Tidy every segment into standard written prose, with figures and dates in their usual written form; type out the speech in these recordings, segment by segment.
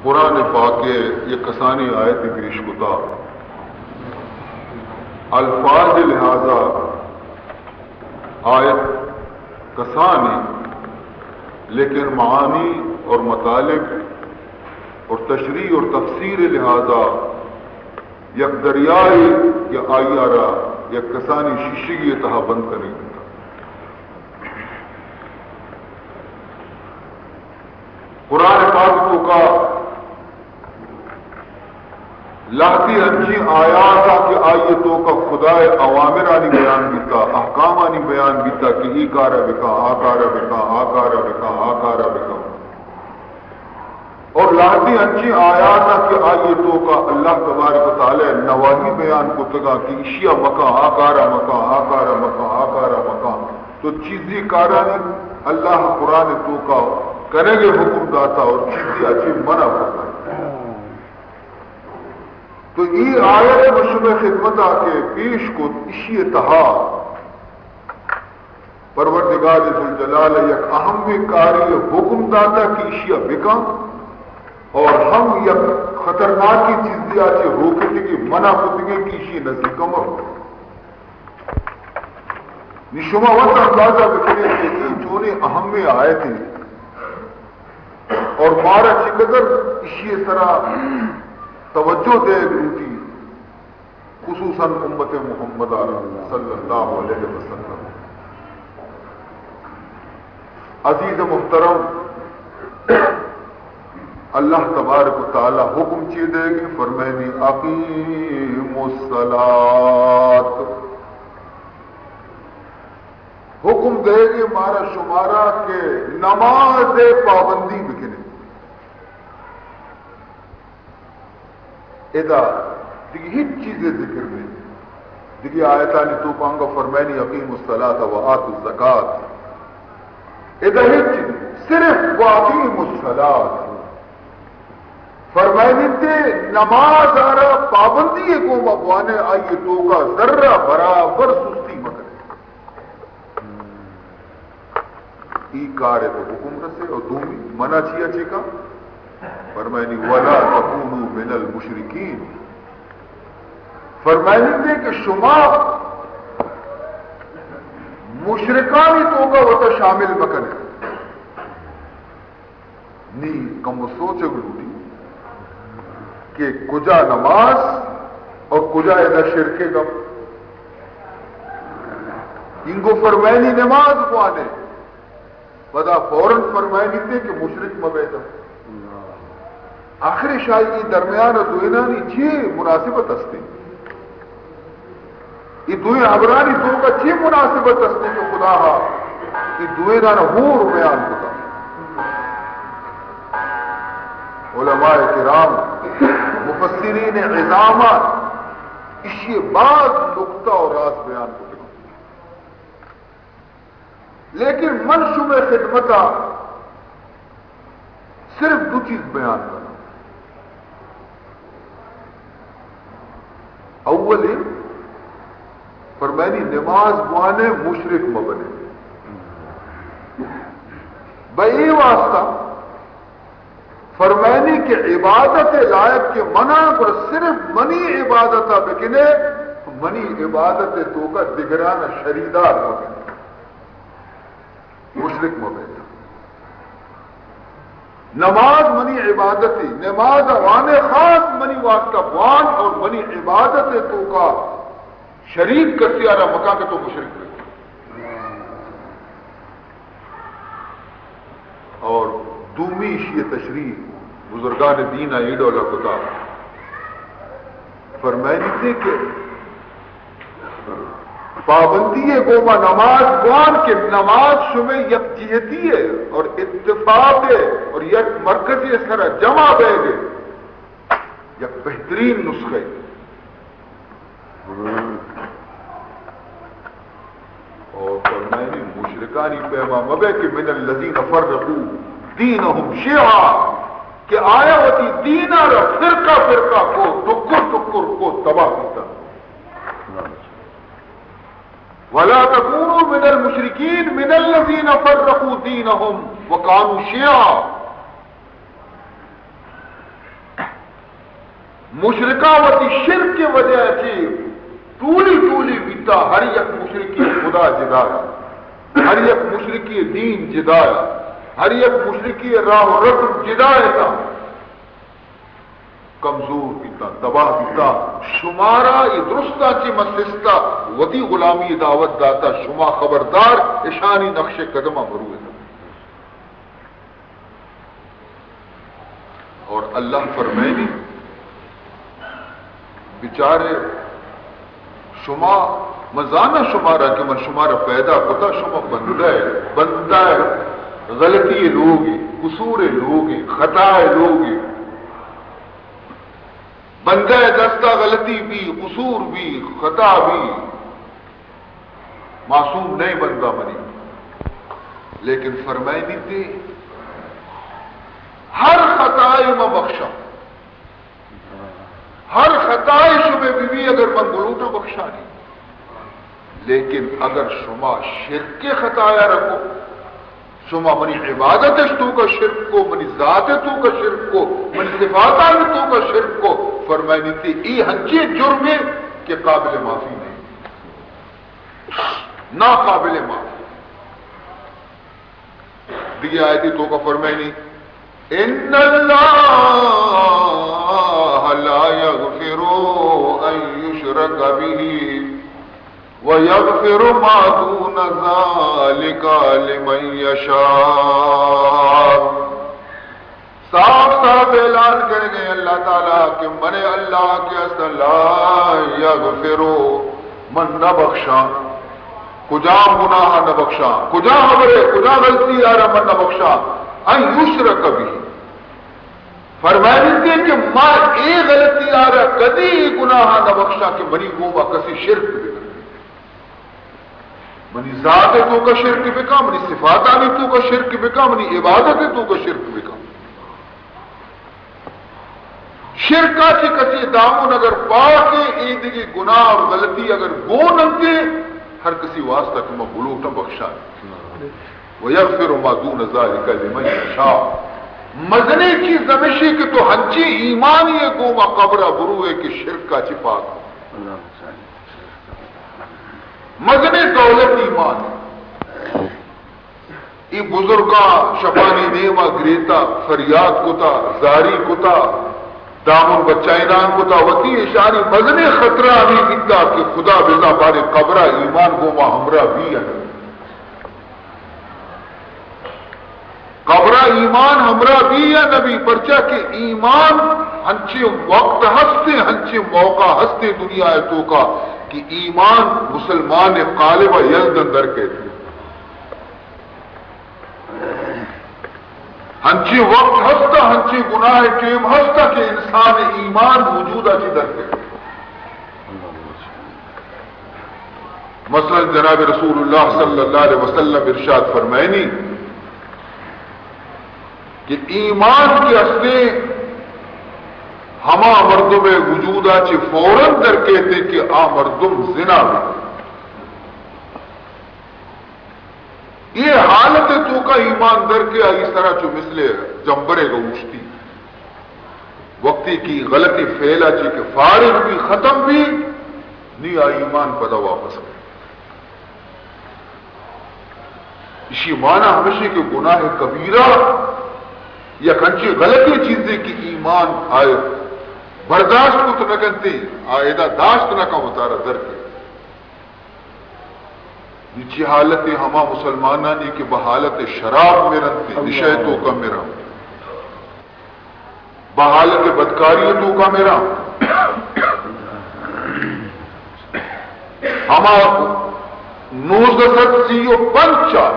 قرآن پاک یہ کسانی آیت گریش کتا الفاظ لہذا آیت کسانی لیکن معانی اور مطالب اور تشریح اور تفسیر لہذا یک دریائی یا آئیارا یا کسانی شیشگی تہا بند کریں گے. قرآن پاک کو کا لاتی ہنچی آیاتا کہ آیتوں کا خدای اوامرانی بیان بیتا احکامانی بیان بیتا کہ ای کارا بکا آکارا بکا آکارا بکا آکارا بکا، اور لاتی ہنچی آیاتا کہ آیتوں کا اللہ تبارک و تعالی نواہی بیان کو تگا کہ اشیاء مکا آکارا مکا آکارا مکا آکارا مکا، تو چیزی کارانی اللہ قرآن تو کا کرے گے حکم داتا اور چیزی اچھی منع کرتا. تو یہ آیت مشروع خدمت کے پیش کو اسی اتحا پروردگار ذوالجلال یک اہم کاری حکم داتا کی اشیاء بکا اور ہم یک خطرناکی چیزیں آچے روکتے کی منع کرتے کی اشیاء نزدیکم نشما وقت اندازہ بکنے کہ یہ چونے اہم آیت ہیں اور مارا چقدر اشیاء طرح توجہ دے گروٹی خصوصاً امت محمد صلی اللہ علیہ وسلم. عزیز محترم، اللہ تبارک و تعالی حکم چی دے گی فرمائنی اقیم الصلاۃ، حکم دے گی مارا شمارا کہ نماز پابندی بکنے. ادا دیکھیں ہیچ چیزیں ذکر میں دیکھیں آیتانی تو پانگا فرمینی اقیم الصلاۃ و آتوا الزکاۃ، ادا ہیچ چیز صرف و اقیم الصلاۃ فرمینی تے نماز آرہ پابندی کو مبوانے آئیے تو کا ذرہ برابر سستی مکنے ای کار ہے تو حکم رسے اور دومی منع چیا چیکا فرمائنی وَلَا تَكُونُوا مِنَ الْمُشْرِكِينَ، فرمائنی دے کہ شما مشرکانی توگا وطا شامل مکنے نی کم سوچ گلوٹی کہ کجا نماز اور کجا ایدہ شرکے گا. انگو فرمائنی نماز کو آنے بدا فوراً فرمائنی دے کہ مشرک مبیدہ. آخری شاہی درمیان دوئنانی چھ مناسبت استے، یہ دوئن عبرانی دو کا چھ مناسبت استے جو خدا ہا یہ دوئنان ہور بیان ہوتا. علماء کرام مفسرین عظامات اسی بعض نقطہ اور راز بیان ہوتے، لیکن منشوب خدمتہ صرف دو چیز بیان کرنا. اول فرمائنی نماز بوانے مشرک مبنے بئی واسطہ فرمائنی کہ عبادت لائق کے منع پر صرف منی عبادت بکنے منی عبادت تو کا دگران شریدار مبنے مشرک مبنے. نماز منی عبادتی نماز وانے خاص منی واسطہ بوان اور منی عبادت تو کا شریک کرتی آرہ مکہ کے تو مشرک رہے. اور دومی شیع تشریح بزرگان دین ایڈو لکتا فرمائنی تھے کہ پابندی ہے گوما نماز بوان کے نماز شمیں یک جہتی ہے اور اتفاق ہے اور یک مرکزی اس طرح جمع بے گے یک بہترین نسخے. اور فرمائنی مشرکانی پیما مبے کہ من الذین فرقوا دینہم شیعا کہ آیا ہوتی دینہ را فرقہ فرقہ کو ٹکر ٹکر کو تباہ کیتا. وَلَا تَكُونُوا مِنَ الْمُشْرِكِينَ مِنَ الَّذِينَ فَرَّقُوا دِينَهُمْ وَكَانُوا شِيَعًا. مشرکاوتی شرک کی وجہ سے ٹولی بیتا ہر یک مشرکی خدا جدایا، ہر یک مشرکی دین جدایا، ہر یک مشرکی راہ و رسم جدایا تھا، کمزور بیتا تباہ بیتا شمارا یہ درستا چی مسلستا وطی غلامی دعوت داتا شما خبردار اشانی نقش قدمہ بروئے تھا۔ اور اللہ فرمائنی بیچارے شما مزانہ شمارا کہ من شمارا پیدا کتا شما بندہ ہے غلطی لوگی، قصور لوگی، خطا لوگی، بندہ دستہ غلطی بھی، قصور بھی، خطا بھی، معصوم نہیں بندہ منی، لیکن فرمائی نہیں تھی ہر خطائی میں بخشا، ہر خطائی شمع بھی اگر من گلوٹا بخشا نہیں، لیکن اگر شما شرک کے خطایا رکھو، شما منی عبادت تو کا شرک کو، منی ذات تو کا شرک کو، منی صفاتہ تو کا شرک کو، فرمائنی تھی ای ہنچے جرم کے قابل معافی نہیں، نا قابل معافی۔ دیگه آیتی تو کا فرمائنی ان اللہ لا یغفر ان یشرک به وَيَغْفِرُ مَا دُونَ ذَلِكَ لِمَنْ يَشَاءُ۔ صاف اعلان کریں گے اللہ تعالیٰ کہ من اللہ کے اصل لا یغفر من نہ بخشا، کجا گناہ نہ بخشا، کجا خبرے کجا غلطی آ رہا من نہ بخشا، ان یشرک به فرمائی تھی کہ ماں اے غلطی آ رہا کدی گناہ نہ بخشا کہ منی گوما کسی شرک بھی منی ذات تو کا شرک بکا، منی صفاتانی تو کا شرک بکا، منی عبادت تو کا شرک بکا، شرکا کی کسی دامن اگر پاکے عید کی گناہ اور غلطی اگر گو نمتے ہر کسی واسطہ کہ میں بلوٹا بخشا وَيَغْفِرُ مَا دُونَ ذَلِكَ لِمَنْ يَشَاءُ۔ مزنے کی زمشی کہ تو ہنچی ایمانی گو ما قبرہ بروئے کہ شرک کا چپاک مزنے دولت ایمان ای بزرگا شفانی نیما گریتا فریاد کتا زاری کتا دامن بچائنان کتا وطی اشاری مزنے خطرہ ہمیں کتا کہ خدا بزا بارے قبرہ ایمان کو ما ہمرا بھی ہے، قبرہ ایمان ہمرا بھی ہے نبی پرچا کہ ایمان ہنچے وقت ہستے ہنچے موقع ہستے دنیا ہے تو کا کہ ایمان مسلمان قالب یزدن در کے تھے، ہنچی وقت ہستا ہنچی گناہ ٹیم ہستا کہ انسان ایمان وجود اچھی در کے تھے۔ مثلا جناب رسول اللہ صلی اللہ علیہ وسلم ارشاد فرمائنی کہ ایمان کے اصلیں ہما مردم وجودہ چی فوراً در کہتے کہ آ مردم زنا میں یہ حالت تو کا ایمان در کے اس طرح چو مثل جمبرے گا اوشتی وقتی کی غلطی پھیلا چی کہ فارغ بھی ختم بھی نہیں آ ایمان پدا واپس گئے۔ اسی معنی ہمیشہ کہ گناہ کبیرہ یا کنچی غلطی چیزیں کی ایمان آئے برداشت کو تو نہ کنتے آئیدہ داشت نہ کا مطارہ در کے نیچی حالت ہما مسلمانانی کہ بحالت شراب میں رنتے نشے تو کا میرا بحالت بدکاری تو کا میرا ہما 1905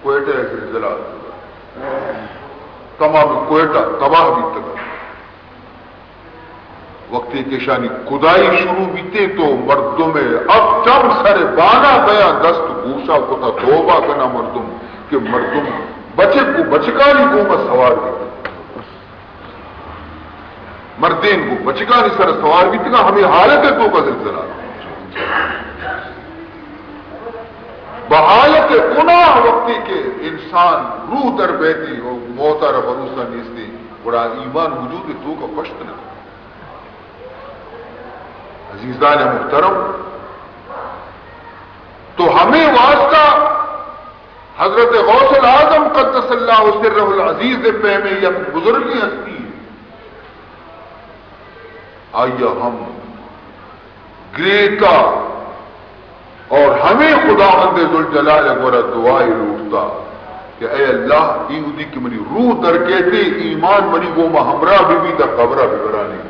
کوئٹہ زلزلہ تمام کوئٹہ تباہ بھی تک وقتی کے شانی کدائی شروع بیتے تو مردوں میں اب چم سر بانا گیا دست گوشا کو تھا توبہ کنا مردم کہ مردم بچے کو بچکانی کو میں سوار بھی مردین کو بچکانی سر سوار بھی تھا ہمیں حالت تو کا زلزلہ بحالت گناہ وقتی کے انسان روح در بیتی ہو موتا را بروسا نیستی بڑا ایمان وجود تو کا پشت نہ عزیزان محترم، تو ہمیں واسطہ حضرت غوث العظم قدس اللہ سرہ العزیز پہ میں یہ بزرگی ہستی ہے. آئیے ہم گریتا اور ہمیں خداوند ذوالجلال گورا دعائیں لوٹتا کہ اے اللہ ایہودی کی منی روح در کہتے ایمان منی گو ما ہمراہ بھی دا قبرہ بھی برانی.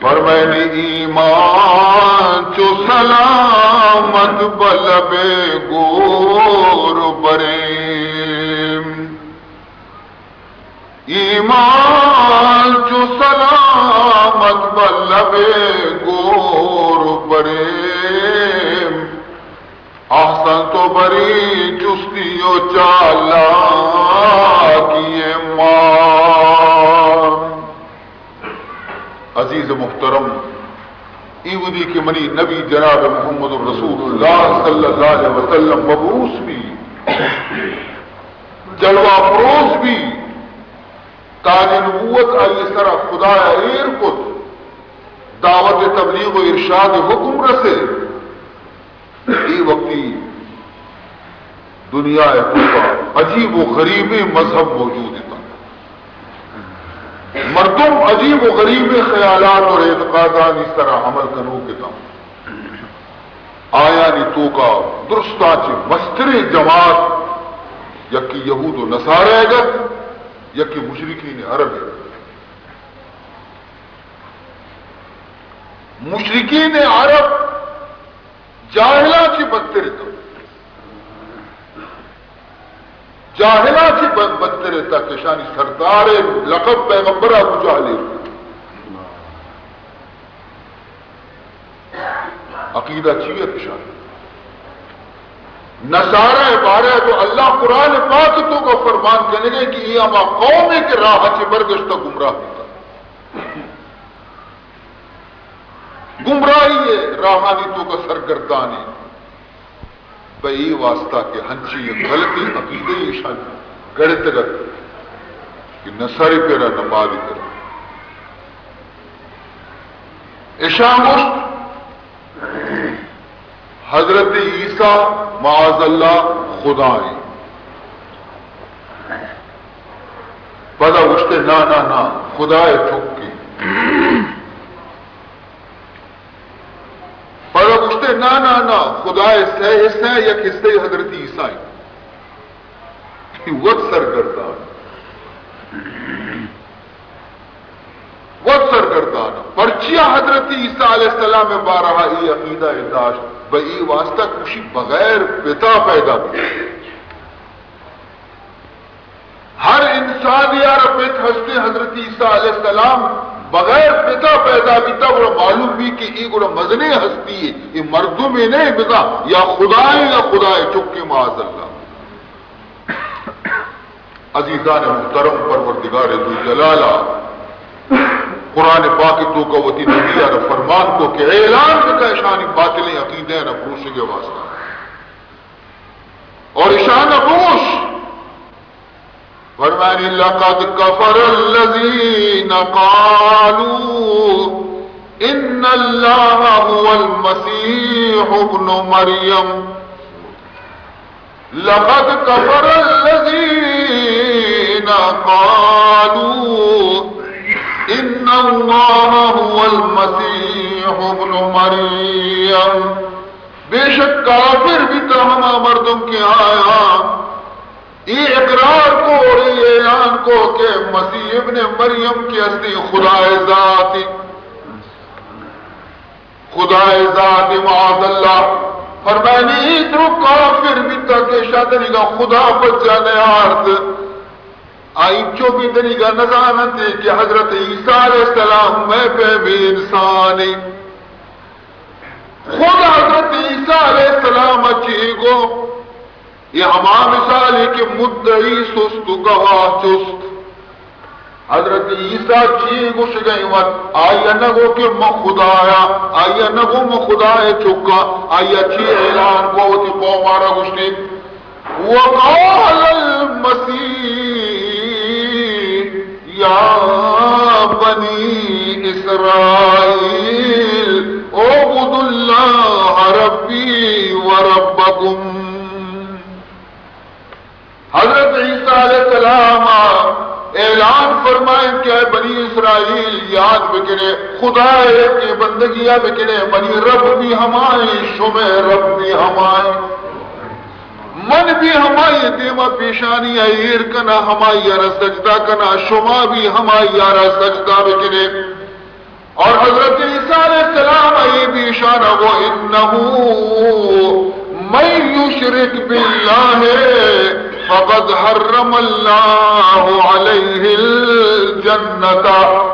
فرمائنی ایمان چو سلامت بلب گور بریم، ایمان چو سلامت بلب گور بریم، احسن تو بری چستی و چالا کیے ماں. عزیز محترم، ایودی کے منی نبی جناب محمد الرسول اللہ صلی اللہ علیہ وسلم مبعوث بھی، جلوہ فروز بھی، تاج نبوت آئی سرا خدا ایر کت، دعوت تبلیغ و ارشاد حکم رسے. ای وقتی دنیا کا عجیب و غریب مذہب موجود تھا، مردم عجیب و غریب خیالات اور اعتقادات اس طرح عمل کرو کے تھا. آیا نی تو کا درستا چی مستر جماعت یکی یہود و نصارہ گت یکی مشرکین عرب ہے. مشرکین عرب جاہلا چی بدتر تھا، جاہلا چی بدتر تھا کہ شانی سردار لقب پیغمبر ابو جہل عقیدہ چیئے پشان نصارہ بارے تو اللہ قرآن پاک تو کا فرمان کرنے گے کہ یہ اما قوم کے راہ چی برگشتہ گمراہ ہوتا. گمراہی ہے راہانی تو کا سرگردانی بئی واسطہ کے ہنچی یہ غلطی عقیدہ شان گڑت گت کہ نصاری پیرا نماز کر اشامشت حضرت عیسیٰ معاذ اللہ خدا ہے. پدا اٹھتے نا نا نا خدا چک کے پدا اٹھتے نا نا نا خدا سہ حصہ یا کستے حضرت عیسیٰ وقت سرگردان وقت سرگردان پرچیا حضرت عیسیٰ علیہ السلام میں بارہا ای عقیدہ اداشت بئی واسطہ کشی بغیر پتا پیدا بھی. ہر انسان یار پیت ہستے حضرت عیسیٰ علیہ السلام بغیر پتا پیدا بھی تھا. وہ معلوم بھی کہ یہ گوڑا مزنے ہستی ہے، یہ مردوں میں نہیں بتا یا خدا ہے یا خدا ہے چکے معاذ اللہ. عزیزان محترم، پروردگار ذوالجلالہ قرآن پاک تو کا وتی نبی اور فرمان کو کہ اعلان کا شان باطلیں عقیدے نہ پروش کے واسطہ اور اشان پروش فرمانی لقد کفر الذین قالوا ان اللہ هو المسیح ابن مریم. لقد کفر الذین قالوا ان اللہ هو المسیح ابن مریم. بے شک کافر بھی تو ہما مردم کے آیا یہ اقرار کو اور یہ اعلان کو کہ مسیح ابن مریم کی اصلی خدا ذات معاذ اللہ. فرمانی تو کافر بھی تو کہ شادنی کا خدا بچانے آرد آئی چوبی دنی کا نظانت ہے کہ حضرت عیسیٰ علیہ السلام میں پہ بھی انسانی خود حضرت عیسیٰ علیہ السلام اچھی کو یہ ہما مثال ہے کہ مدعی سست گواہ چست. حضرت عیسیٰ چی گوش گئی وقت آیا نگو کہ خدایا آیا نگو خدای چکا آیا چی اعلان کو تی قومارا گوشتی وقال المسیح یا بنی اسرائیل حضرت عیسیٰ علیہ السلام اعلان فرمائیں کہ اے بنی اسرائیل یاد بکنے خدا کے بندگیاں بکنے بنی رب بھی ہمائیں شمع رب بھی ہمائیں من بھی ہمائی دیما پیشانی ایر کنا ہمائی یارا سجدہ کنا شما بھی ہمائی یارا سجدہ بکنے اور حضرت عیسیٰ علیہ السلام ای بھی اشارہ وہ انہو من یشرک باللہ فقد حرم اللہ علیہ الجنت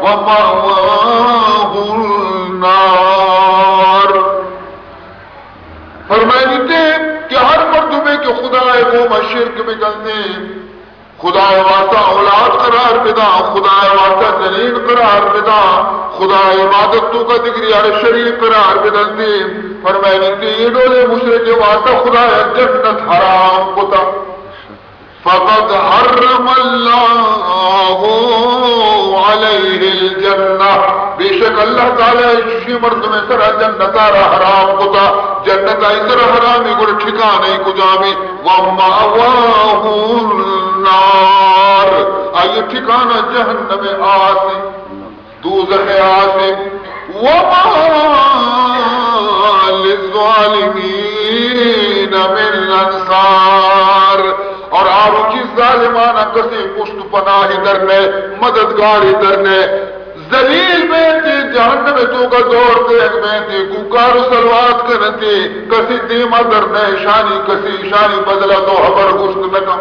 ومأواہ النار فرمائے دیتے کہ ہر مردمے کے خدا وہ شرک میں کرتے خدا واسطہ اولاد قرار بدا خدا واسطہ جنین قرار بدا خدا عبادت تو کا ذکر یار شریف قرار بدلتے فرمائے دیتے یہ ڈولے مشرک واسطہ خدا جنت حرام ہوتا فقد حرم اللہ علیہ الجنہ بے شک اللہ تعالی اسی مرد میں سرا جنت آرہ حرام ہوتا جنت آئی سرا حرامی کو ٹھکانے کو جامی وَمَأْوَاهُ النَّارِ آئی ٹھکانا جہنم آسی دوزخ آسی وَمَا لِلظَّالِمِينَ مِنْ انصار اور آپ کی ظالمانہ کسی پشت پناہی درنے مددگاری درنے ذلیل میں تھی جہنم تو کا دور دیکھ میں تھی کوکار سلوات کرنتی کسی دیمہ درنے شانی کسی شانی بدلہ تو حبر گشت نکم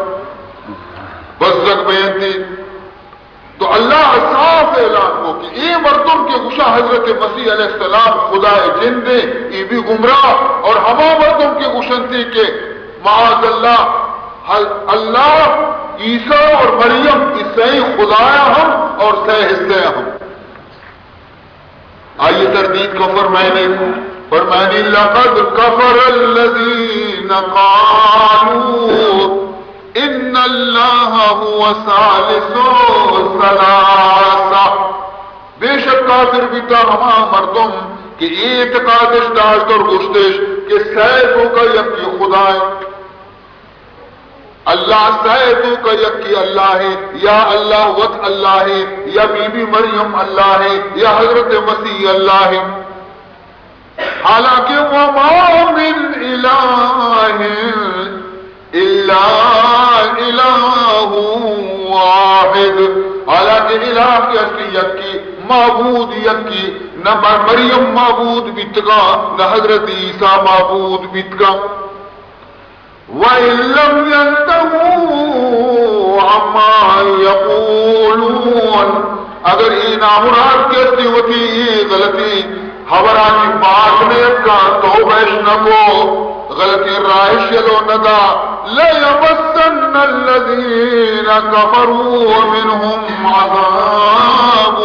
بزرگ میں تھی تو اللہ صاف اعلان کو کہ یہ مردم کے گشا حضرت مسیح علیہ السلام خدا جن دے یہ بھی گمراہ اور ہما مردم کے گشن تھی کہ معاذ اللہ عیسیٰ اور مریم عیسائی خدایا ہم اور سہ حصے ہم آئیے تردید کو فرمائنی لقد کفر الذین قالوا ان اللہ هو ثالث ثلاثہ بے شک کافر بھی تھا ہما مردم کہ اعتقاد اشتاش اور گشتش کہ سیدوں کا یکی خدا ہے اللہ سیدوں کا یکی اللہ ہے یا اللہ وقت اللہ ہے یا بی بی مریم اللہ ہے یا حضرت مسیح اللہ ہے حالانکہ وَمَا مِنْ إِلَٰهٍ إِلَّا إِلَٰهٌ وَاحِدٌ حالانکہ الہ کی اصلی یکی معبود یکی نہ مریم معبود بیتگا نہ حضرت عیسیٰ معبود بیتگا وَإِن لَّمْ يَنْتَهُوا عَمَّا يَقُولُونَ اگر یہ نامراد کہتی ہوتی یہ غلطی خبرانی بات میں کا توبہ نہ کو غلطی رائش یلو ندا لَيَمَسَّنَّ الَّذِينَ كَفَرُوا مِنْهُمْ عَذَابٌ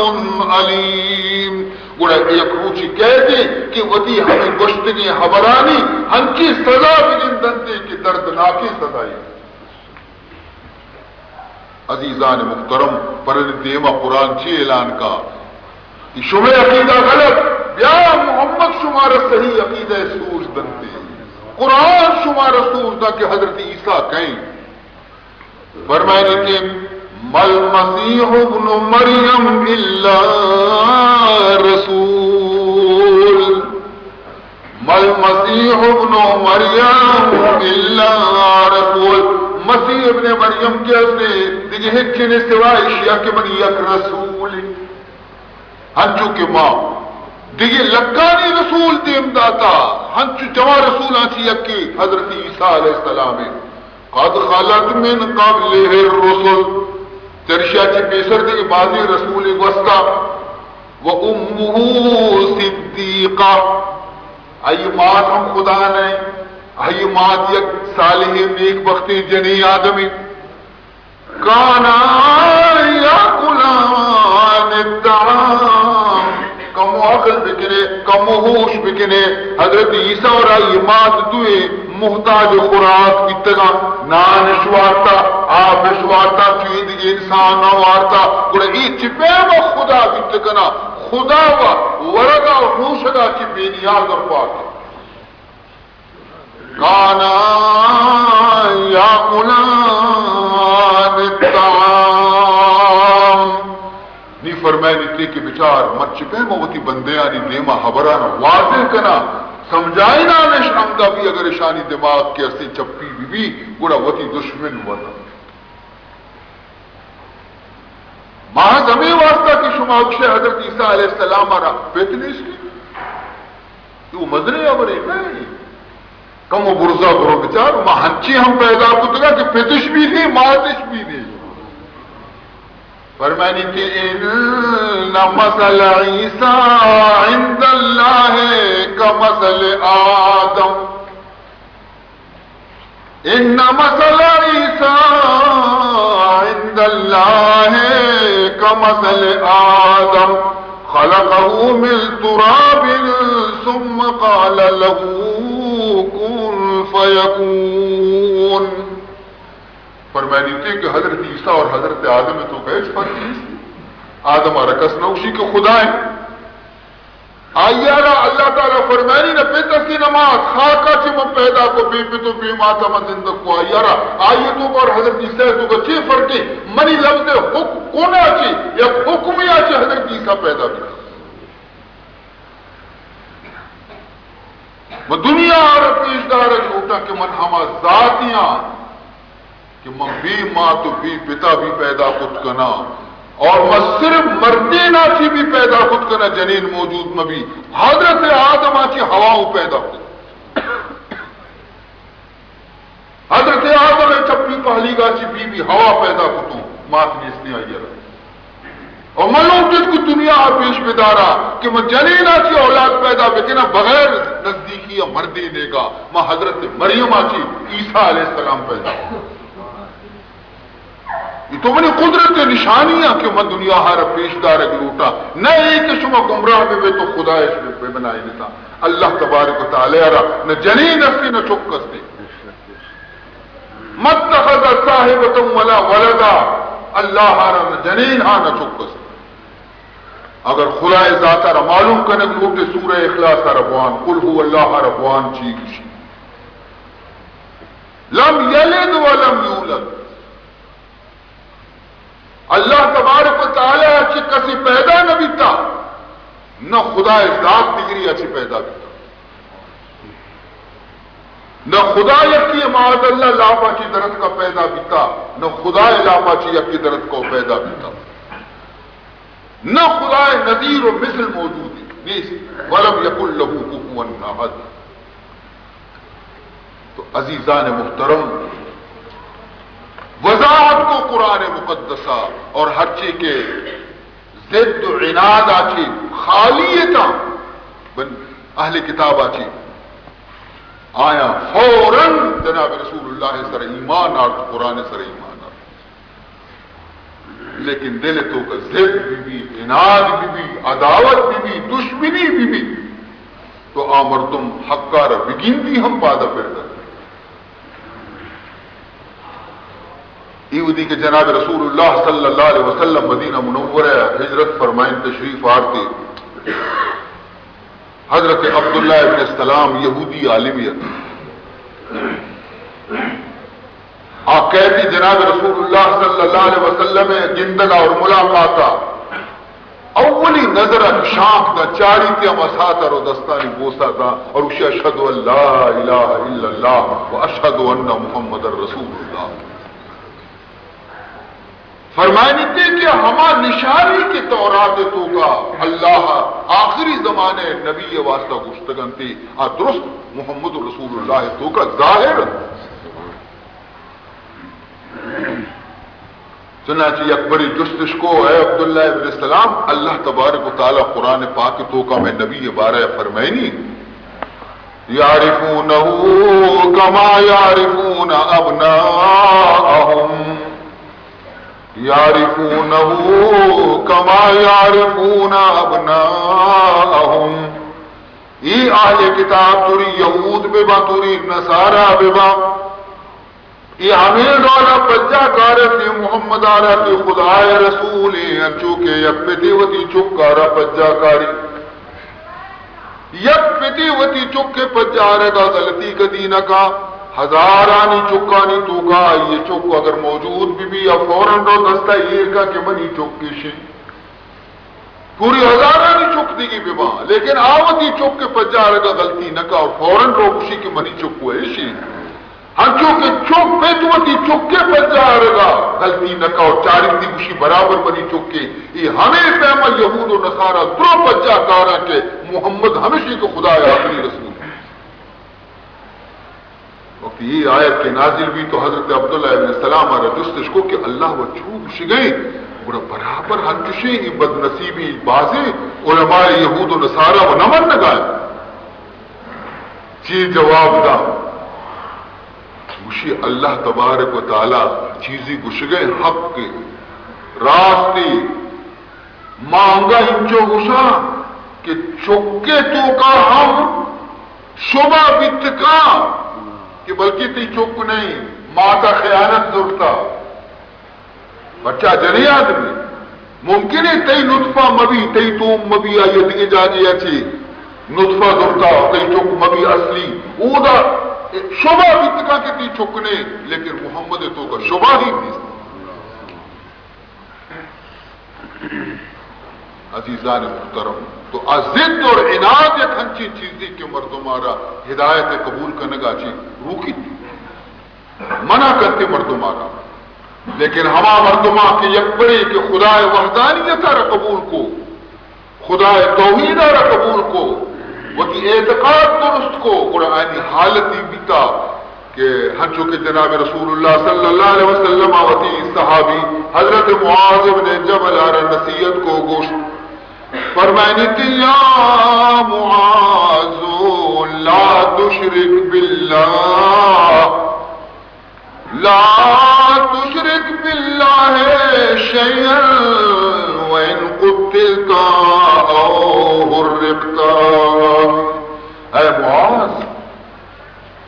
أَلِيمٌ گوڑا ایک روچی کہتی کہ وطی ہمیں گشتگی خبرانی ہم کی سزا بھی جندنتی کی دردناکی سزائی عزیزان محترم پرد دیمہ قرآن چی اعلان کا کہ شمع عقیدہ غلط یا محمد شمار صحیح عقیدہ سوچ دنتی قرآن شمار سوچ دا کہ حضرت عیسیٰ کہیں فرمائے کہ مل مسیح ابن مریم الا رسول مل مسیح ابن مریم الا رسول مسیح ابن مریم کے اصلے دیکھیں ہچنے سوائے شیعہ کے من یک رسول ہنچو کے ماں دیکھیں لکانی رسول دیم داتا ہنچو جمع رسول آنچی یکی حضرت عیسیٰ علیہ السلام قد خلق من قبلہ الرسل ترشا چی پیسر دے بازی رسول وسطا و امہ صدیقہ ای مات ہم خدا نے ای مات یک صالح نیک بختی جنی آدمی کانا یاکلان الطعام کمو عقل بکنے کمو ہوش بکنے حضرت عیسیٰ اور ای مات دوئے محتاج خوراک اتنا نان شوارتا آپ شوارتا چید انسان وارتا گوڑا ای چپے و خدا اتکنا خدا و ورگا و روشگا چی بینیاز اور پاک کانا یاکلان فرمائنی تھی کہ بچار مت چپے موتی بندے آنی دیما حبرانا واضح کنا سمجھائی نا نش امدہ بھی اگر اشانی دماغ کے اسی چپی بھی گوڑا وتی دشمن وطا محض ہمیں واسطہ کی شما اکشے حضرت عیسیٰ علیہ السلام آرہا پیتنی اس کی تو مدنی عبری نہیں کم و برزا برو بچار ماں ہنچی ہم پیدا کتا گا کہ پیتش بھی نہیں ماتش بھی نہیں فرمانی کہ ان مثل عیسیٰ عند اللہ کمثل آدم ان مثل عیسیٰ عند اللہ کمثل آدم خلقه من تراب ثم قال له كن فيكون فرمانی تھی کہ حضرت عیسیٰ اور حضرت آدم میں تو کہے فرق نہیں آدم رکس نوشی کے خدا ہے آئیارا اللہ تعالیٰ فرمانی نہ پیتا سی نماز خاکا چی من پیدا کو بی پی تو بی ماتا من زندگ کو آئیارا آئیتوں کو اور حضرت عیسیٰ تو کا چی فرقی منی لفظ حکم کونا چی یا حکمی آچی حضرت عیسیٰ پیدا بھی وہ دنیا اور پیشدار جھوٹا کہ من ہما ذاتیاں کہ من بی ماں تو بی پتا بھی پیدا خود کنا اور میں صرف مردی ناچی بھی پیدا خود کنا جنین موجود میں بھی حضرت آدم آچی ہواؤں پیدا خود حضرت آدم چپی پہلی گاچی بی ہوا پیدا خودوں مات میں اس نے آئی رہا اور ملوں جد کو دنیا پیش بدارا کہ میں جنین آچی اولاد پیدا بکنا بغیر نزدیکی یا مردی دے گا میں حضرت مریم آچی عیسیٰ علیہ السلام پیدا یہ تو منی قدرت نشانیاں کہ میں دنیا ہر پیشدار لوٹا نہ ایک شما گمراہ میں تو خدا اس میں بنائی دیتا اللہ تبارک و تعالی نہ جنین استی نہ چکس دی متخذ صاحبۃ ولا ولدا اللہ ہارا نہ جنین ہاں نہ چکس اگر خدا ذات را معلوم کرنے لوٹے سورہ اخلاص ربوان قل هو اللہ ربوان چیز لم یلد ولم یولد اللہ تبارک و تعالی اچھی کسی پیدا نہ بیتا نہ خدا ذات دیگری اچھی پیدا بیتا نہ خدا یکی معاذ اللہ لاپا چی درد کا پیدا بیتا نہ خدا لاپا چی یکی درد کو پیدا بیتا نہ خدا نظیر و مثل موجود ہے ولم یکن لہو کفوا احد تو عزیزان محترم وضاحت کو قرآن مقدسہ اور ہر چیز کے ضد و عناد آچی خالیتا اہل کتاب آچی آیا فوراً جناب رسول اللہ سر ایمان آر قرآن سر ایمان آر لیکن دل تو کا ضد بھی عناد بھی عداوت بھی دشمنی بھی تو آمر تم حقار بگیندی ہم پادا پیدا ایودی کے جناب رسول اللہ صلی اللہ علیہ وسلم مدینہ منورہ ہجرت فرمائن تشریف آرتے حضرت عبداللہ ابن السلام یہودی عالمیت کہتی جناب رسول اللہ صلی اللہ علیہ وسلم گندگا اور ملاقاتا اولی نظر شاخ دا چاری تیا مساتا رو دستانی بوسا تھا اور اسے اشہد ان لا الہ الا اللہ و اشہد ان محمد رسول اللہ فرمائنی تھی کہ ہما نشانی کی تورات تو کا اللہ آخری زمانے نبی واسطہ گشتگن تھی درست محمد رسول اللہ تو کا ظاہر چنانچہ اکبری جستش کو اے عبداللہ ابن السلام اللہ تبارک و تعالی قرآن پاک تو کا میں نبی بارہ فرمائنی یعرفونہو کما یعرفون ابناءہم یعرفونہو کما یعرفون ابناءہم ای اہل کتاب توری یہود ببا توری نصارہ ببا یہ ہمیں دولا پجا کارتی محمد آراتی خدای رسولی چوکے یک پتی وتی چکارا پجا کاری یک پتی وتی چکے پجا رگا غلطی کا دینہ کا ہزارانی چکانی تو کا یہ چک اگر موجود بھی یا فوراً رو دستا یہ کا کہ منی چکی شی پوری ہزارہ نہیں چک دی گی بیما لیکن آوتی چک کے پجا رگا غلطی نہ کا اور فوراً روک اسی کی منی چک ہوئے اسی ہاں چونکہ چک پہ تو چک کے پجا رگا غلطی نہ کا اور چاری دی اسی برابر منی چک کے یہ ہمیں پیما یہود و نصارہ درو پجا کارا کہ محمد ہمیشہ کو خدا آخری رسول ہے. وقت یہ آیت کے نازل بھی تو حضرت عبداللہ ابن السلام آرہ جستش کو کہ اللہ و چوب شگئے بڑا برابر ہنچشے ہی بد نصیبی بازے علماء یہود و نصارہ و نمن نگائے چیز جواب دا گوشی اللہ تبارک و تعالی چیزی گشگئے حق کے راستے مانگا انچو گشا کہ چکے تو کا ہم شبہ بتکا کہ بلکہ تی چک نہیں ماتا خیانت ضرورتا بچہ جنی آدمی ممکن ہے تی نطفہ مبی تی توم مبی آئی دیگے جاگی اچھی نطفہ ضرورتا تی چک مبی اصلی او دا شبہ بتکا کہ تی چکنے لیکن محمد تو کا شبہ ہی نہیں. عزیزان محترم تو ضد اور عناد ایک ہنچی چیزی کے مردمارا ہدایت قبول کرنے کا چیز روکی منع کرتے مردمارا لیکن ہما مردمہ کے یک بڑے کہ خدا وحدانیت را قبول کو خدا توحید را قبول کو وہ کی اعتقاد درست کو قرآنی حالتی بیتا کہ ہنچو کہ جناب رسول اللہ صلی اللہ علیہ وسلم آوتی صحابی حضرت معاذ بن جبل آرہ نصیحت کو گوشت فرمائنی کہ یا معاذ لا تشرک باللہ لا تشرک باللہ شیئا وإن قتلت او حرقت. اے معاذ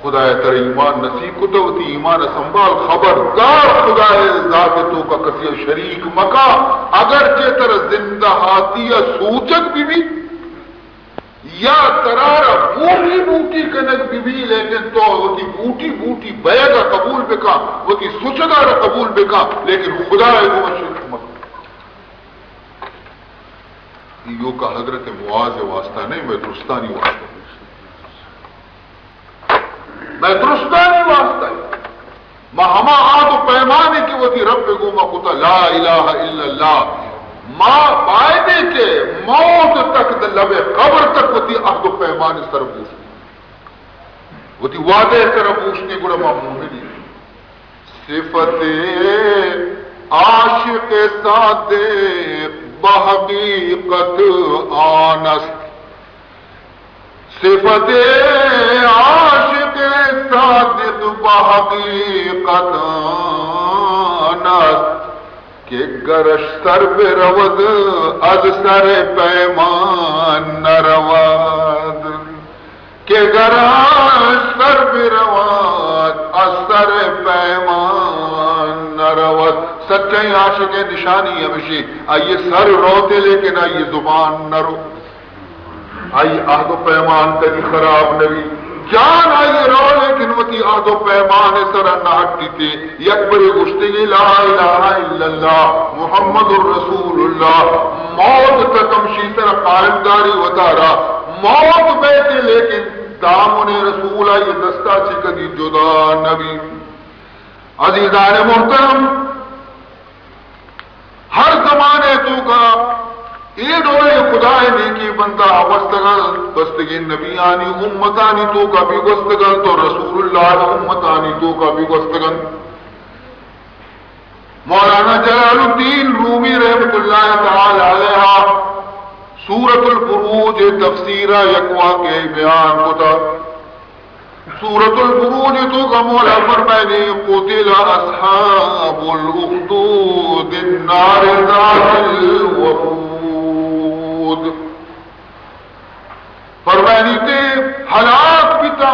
خدا تر ایمان نصیب کو تو ایمان سنبھال خبردار خدا ذات تو کا کسی شریک مکا اگر کے تر زندہ ہاتی یا سوچک بھی یا ترارا بوٹی بوٹی کنک بھی لیکن تو وہ بوٹی بوٹی بیگا قبول بکا وہ سوچگا قبول بکا لیکن خدا وہ شریک مکا. یو کا حضرت معاذ واسطہ نہیں میں درستانی واسطہ میں درستانی واسطہ ما ہما آدھو پیمانے کی وہ تھی رب گوما کتا لا الہ الا اللہ ما بائدے کے موت تک لب قبر تک وہ تھی آدھو پیمانے سربوش وہ تھی وعدے سربوش نے گڑا ما مومنی صفت عاشق صادق بحقیقت آنست صفت عاشق صادق بحقیقت آنست کہ گرش سر برود از سر پیمان نرود کہ گرش سر برود از سر پیمان نرود. سچائی عاشق نشانی ہمیشہ آئیے سر روتے لیکن آئیے زبان نہ رو آئی عہد و پیمان کدی خراب نوی جان آئی رو لیکن وہ تی عہد و پیمان سر نہ ہٹتی تھی یک بری گشتگی لا الہ الا اللہ محمد الرسول اللہ موت تکم شیطر قائم داری وطارا موت بیٹے لیکن دامن رسول آئی دستا چی کدی جدا نبی. عزیزان محترم ہر زمانے تو کا یہ ڈولے خدا نیکی بندہ وستگل بستگی نبیانی امتانی تو کا بھی وستگل تو رسول اللہ امتانی تو کا بھی وستگل. مولانا جلال الدین رومی رحمت اللہ تعالی علیہ سورۃ البروج تفسیرہ یکوا کے بیان ہوتا سورۃ البروج تو کا مولا فرمائے قتل اصحاب الاخدود النار ذات الوقود. فرمائنی تے ہلاک بیتا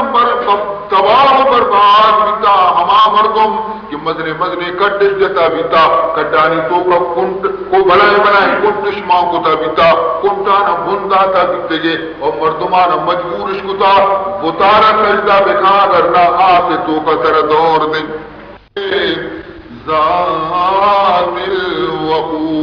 تباہ برباد بیتا ہما مردم کہ مدنے مدنے کٹش جتا بیتا کٹانی تو کا کنٹ کو بلائے بلائے کنٹش ماں کو تا بیتا کنٹانا بندہ تا بیتے گے اور مردمانا مجبورش کو تا بطارا سجدہ بکھا کرنا آتے تو کا تر دور دن ذات الوقود.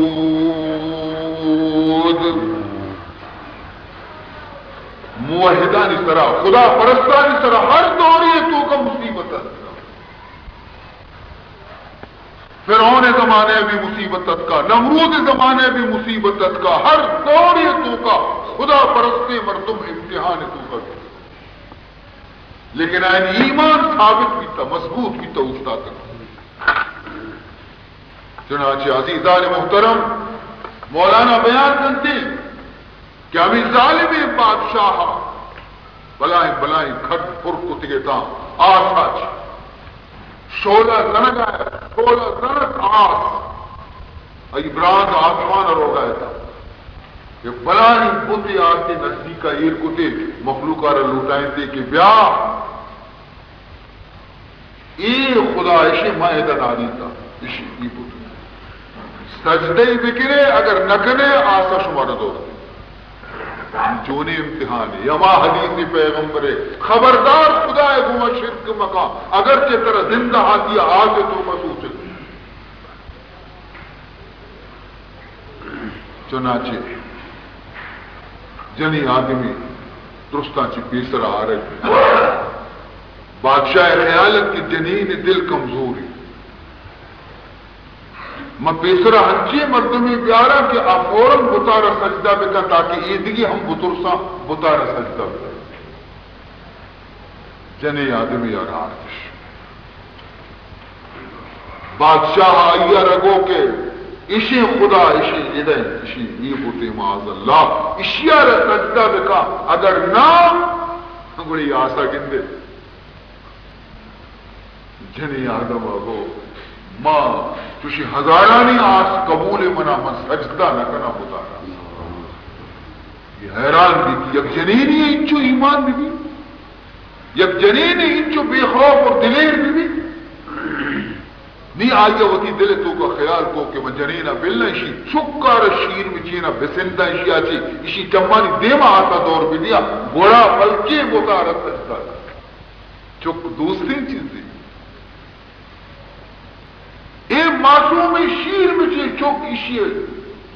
موحدانی طرح خدا پرستانی طرح ہر دور یہ تو کا مصیبت ہے. فرعون زمانے بھی مصیبت کا، نمرود زمانے بھی مصیبت کا، ہر دور یہ تو کا خدا پرستے مردم امتحان تو کا. لیکن این ایمان ثابت بھی تھا، مضبوط بھی تھا اس طاقت. چنانچہ عزیزان محترم مولانا بیان کرتے کہ ہمیں ظالم بادشاہ بلائیں بلائیں کھٹ پھر کتگتا آساچ شولہ زنگ آیا، شولہ زنگ آس ابراز آسمان رو گیا تھا کہ بلائیں بوتے آتے نزدیکا ایر کتے مخلوقہ را لوٹائیں تھے کہ بیا ای خدا اشی معاہدہ ناری تھا اشی ای بوتے سجدے بکرے اگر نکنے آسا شمار دوست جونے امتحان ہے. یما حدیث پیغمبر خبردار خدا ہے گما شرک مقام اگرچہ طرح زندہ آتی آگے تو مسوچ. چنانچہ جنی آدمی درستان چی پیسر آ رہے بادشاہ خیالت کی جنین دل کمزوری میں پیسرا ہنچی مردمی پیارا کہ آپ فوراً بطارہ سجدہ بکا تاکہ ایدگی ہم بطرسا بطارہ سجدہ بکا. جنے آدمی اور آرش بادشاہ آئیا رگو کے اشی خدا اشی ادھیں اشی ای بوتے معاذ اللہ اشیاء را سجدہ بکا اگر نام گوڑی آسا گندے جنے آدم آگو ماں تشی ہزارانی آس قبول منا من سجدہ نہ کنا ہوتا رہا. یہ حیران بھی کہ یک جنینی انچو ایمان بھی یک جنینی انچو بے خوف اور دلیر بھی نہیں آئیے وقتی دل تو کا خیال کو کہ من جنینہ بلنا اشی چکار شیر میں چینا بسندہ اشی آچی اشی چمانی دیما آتا دور بھی دیا گوڑا بلکہ بوتا رہا سجدہ چک دوسری چیز دی اے معصوم شیر میں چی چوک اشی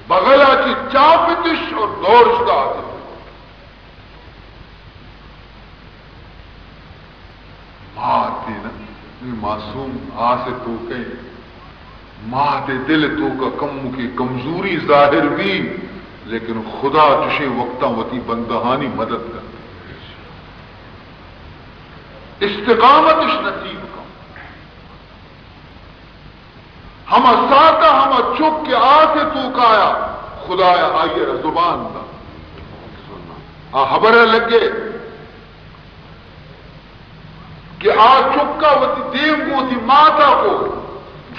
بغلا چی چاپتش اور دورشتا آتے ماتے نا معصوم آسے تو کہیں ماتے دل تو کا کم کی کمزوری ظاہر بھی لیکن خدا تشے وقتا وتی بندہانی مدد کرتے استقامتش نصیب کا ہم ساتا ہم چک کے آتے تو کایا خدایا آئیے زبان دا خبر لگے کہ آ چکا وتی دیم کو تھی ماتا کو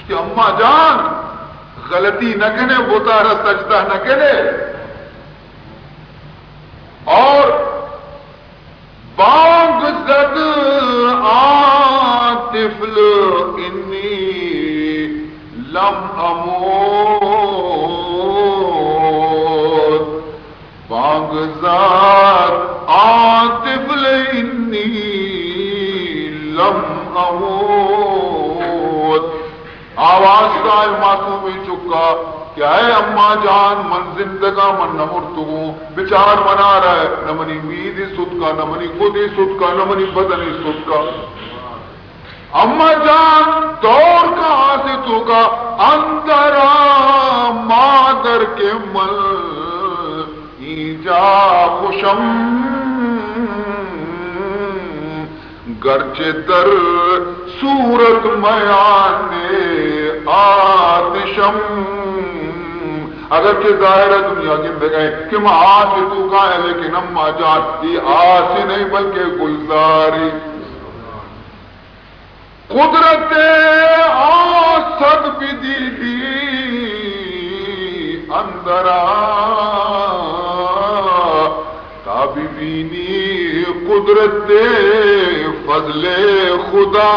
کہ اماں جان غلطی نہ کنے بوتارا سجدہ نہ کنے اور بانگ زد طفل انی لم اموت بانگ زد طفل انی لم اموت آواز کا معصوم چکا کیا ہے اماں جان من زندگا من نہ مرتگو بچار منا رہا ہے نہ منی مید سد کا نہ منی خود سد کا نہ منی بدنی سد کا اماں جان دور کہاں سے تو کا اندرا مادر کے مل ایجا خوشم گرچہ در صورت میانے آتشم اگرچہ ظاہر ہے دنیا زندگی کہ میں آس تو کا ہے لیکن اماں جان یہ آس نہیں بلکہ گلزاری قدرت آسد بھی دی اندرا تابی بینی قدرت فضل خدا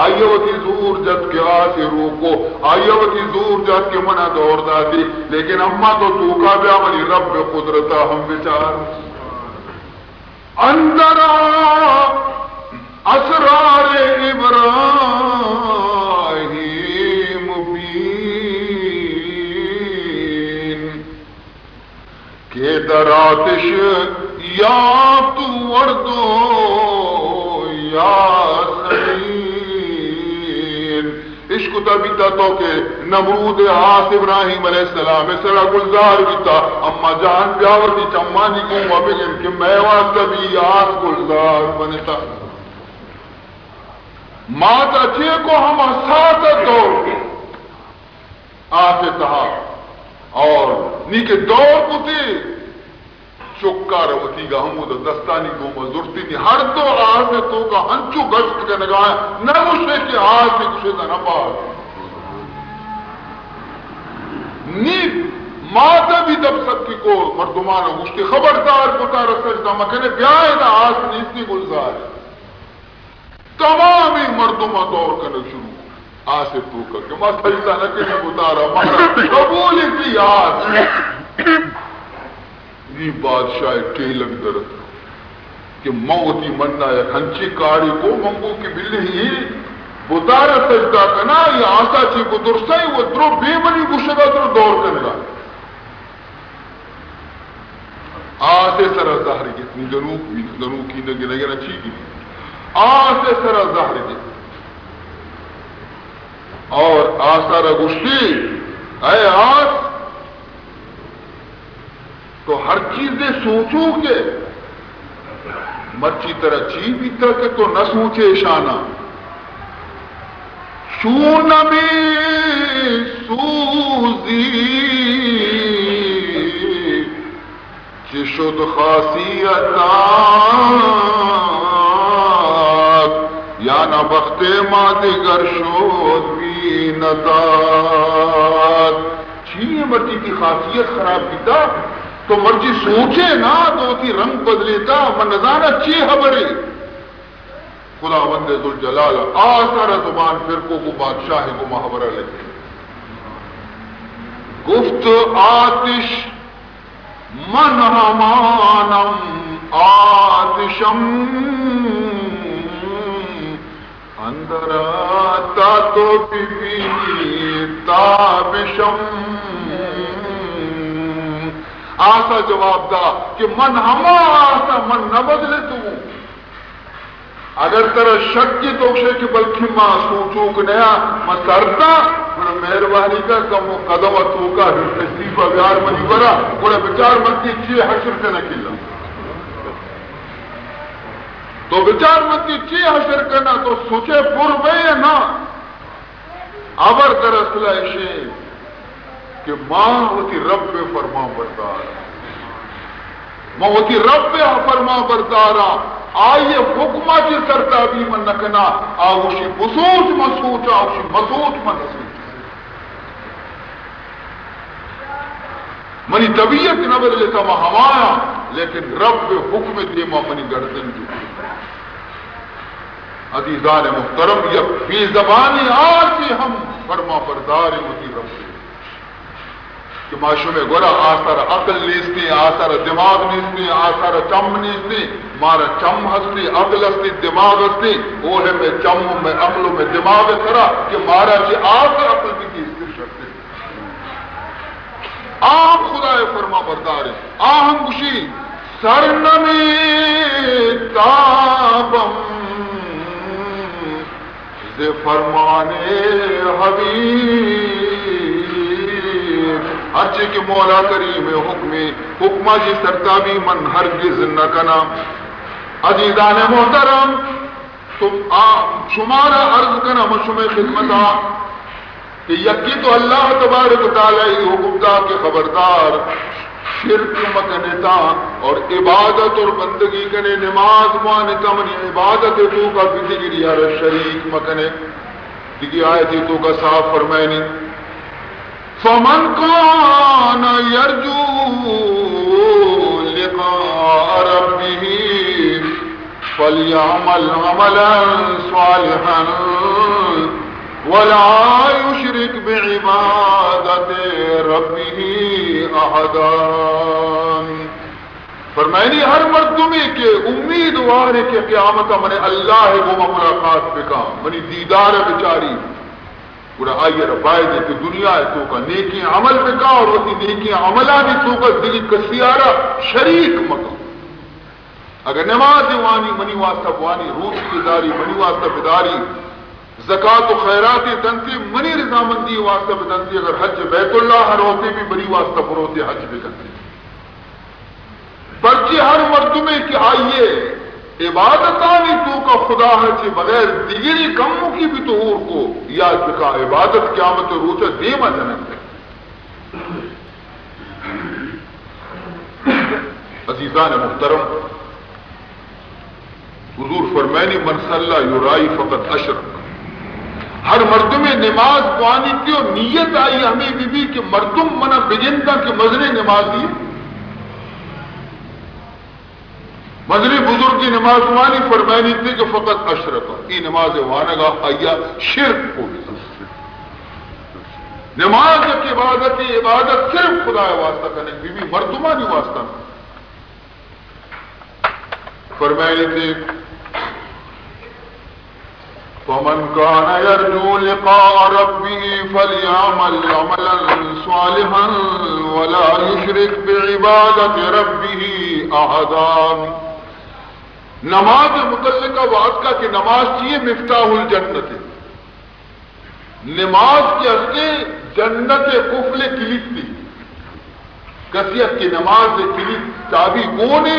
آئیوتی زور جت کے آسے روکو آئیوتی زور جت کے منع دور دادی لیکن اماں تو کا بیا منی رب قدرتا ہم بچار اندرا اسرار ابراہیم بین کے در آتش یا تو وردو یا سمین عشق تبیتا تو کہ نمرود آس ابراہیم علیہ السلام سرا گلزار بیتا اما جان بیاورتی چمانی کو وبگن کہ میوہ کبھی آس گلزار بنتا ماتا چے کو ہم ساتھ دور آتے تہا اور نیکے دور کو تھی چکا روتی گا ہمو دا دستانی کو مزدورتی نہیں ہر دو آتے تو کا ہنچو گشت کے نگاہ نہ مجھے کہ آتے کسے دا نباد نیک ماتا بھی دب سکی کو مردمانا گوشتی خبردار کتا رسجدہ مکنے بیائے دا آس نیستی گلزار تمامی مردمہ دور کرنے شروع آسے تو کر کہ ماں سجدہ نکنے بتارا مہرا قبولی کی آس یہ بادشاہ ٹیلک درد کہ موتی مننا یا کھنچی کاری کو منگو کی بلی ہی بتارا سجدہ کنا یہ آسا چی کو درسائی وہ درو بے منی گوشگا درو دور کرنے گا آسے سرہ ظاہری اتنی جنوب کی نگنا چی کی آسے سرہ ظاہری کی اور آسا رگوشتی اے آس تو ہر چیزیں سوچو کہ مرچی طرح چی بھی طرح کہ تو نہ سوچے شانہ چون بھی سوزی چشد خاصیتات یا نہ بخت مادی گر شود بینتات چیئے مرچی کی خاصیت خراب کیتا تو مرجی سوچے نا تو کی رنگ بدلیتا من نظانہ چی خبری خدا بندے ذوالجلال آثار زبان فرقوں کو بادشاہ کو محبرہ لگے گفت آتش من ہمانم آتشم اندر آتا تو بی تابشم آسا جواب دا کہ من ہما آسا من نہ بدلے تو اگر ترہ شک کی توشے کہ بلکہ ماں سوچوک نیا ماں سرتا بڑا مہربانی کا کم قدم توکا استیفہ بیار منی برا بڑا بچار من کی چی حشر سے نکلا تو بچار من کی چی حشر کرنا تو سوچے پر بے نا ابر درست لائشے کہ ماں ہوتی رب فرما بردار ماں ہوتی رب فرما بردارا آئیے حکمہ کی سرتابی من نکنا آوشی بسوچ مسوچ آوشی مسوچ منسوچ منی طبیعت نہ بدلتا ماں ہمایا لیکن رب حکم دیما منی گردن جو عزیزان محترم یا فی زبانی آتی ہم فرما بردار ہوتی رب کہ معاشو میں گورا آثار عقل نیستی آثار دماغ نیستی آثار چم نیستی مارا چم ہستی عقل ہستی دماغ ہستی وہ ہے میں چم میں عقل میں دماغ کرا کہ مارا چی آثار عقل کی استر شکتے آم خدا فرما بردار آہم گشی سرنمی تابم زی فرمانے حبیب ہرچے کہ مولا کریم حکمہ جی سرتابی من ہرگز نہ کنا عزیزان محترم تم شمارا عرض کنا مشم خدمتا کہ یکی تو اللہ تبارک تعالی حکم دا کے خبردار شرک مکنتا اور عبادت اور بندگی کنے نماز مانتا منی عبادت تو کا بدگری ہر شریک مکنے دیکھی آیتی تو کا صاف فرمائنی فمن کان یرجو لقاء ربه فلیعمل عملا صالحا ولا یشرک بعبادت ربه احدا فرمائنی ہر مردمی کے امیدوار ہے کہ قیامت من اللہ کو ملاقات بکا منی دیدار بچاری پورا آئیے رفائے دے کہ دنیا ہے تو کا نیکی عمل بکا اور وہ نیکی عملہ بھی تو کا دلی کسیارہ شریک مکا اگر نماز وانی منی واسطہ وانی روز کی داری منی واسطہ بداری زکات و خیرات دنتی منی رضامندی واسطہ بدنتی اگر حج بیت اللہ ہر ہوتے بھی بری واسطہ پروتے حج بھی کرتے پرچی ہر مردمے کی آئیے عبادتانی تو کا خدا ہے چی بغیر دیگری کموں کی بھی تو اور کو یاد رکھا عبادت قیامت روچہ دیما جنک ہے عزیزان محترم حضور فرمانی من صلی یرائی فقط اشرک ہر مردم نماز پوانی کی اور نیت آئی ہمیں بھی کہ مردم منع بجندہ کے مزنے نمازی مزنی بزرگ کی نماز وانی فرمانی تھی کہ فقط اشرک یہ نماز وانگا آیا شرک ہو گئی نماز کی عبادت صرف خدا واسطہ کرنے بی مردمانی واسطہ فرمانی تھی فمن كان يرجو لقاء ربه فليعمل عملا صالحا ولا يشرك بعبادة ربه أحدا نماز متعلقہ بات کا کہ نماز چاہیے مفتاح الجنت نماز کے اصلے جنت قفل کلید تھی کثیت کی نماز کلید چابی گونے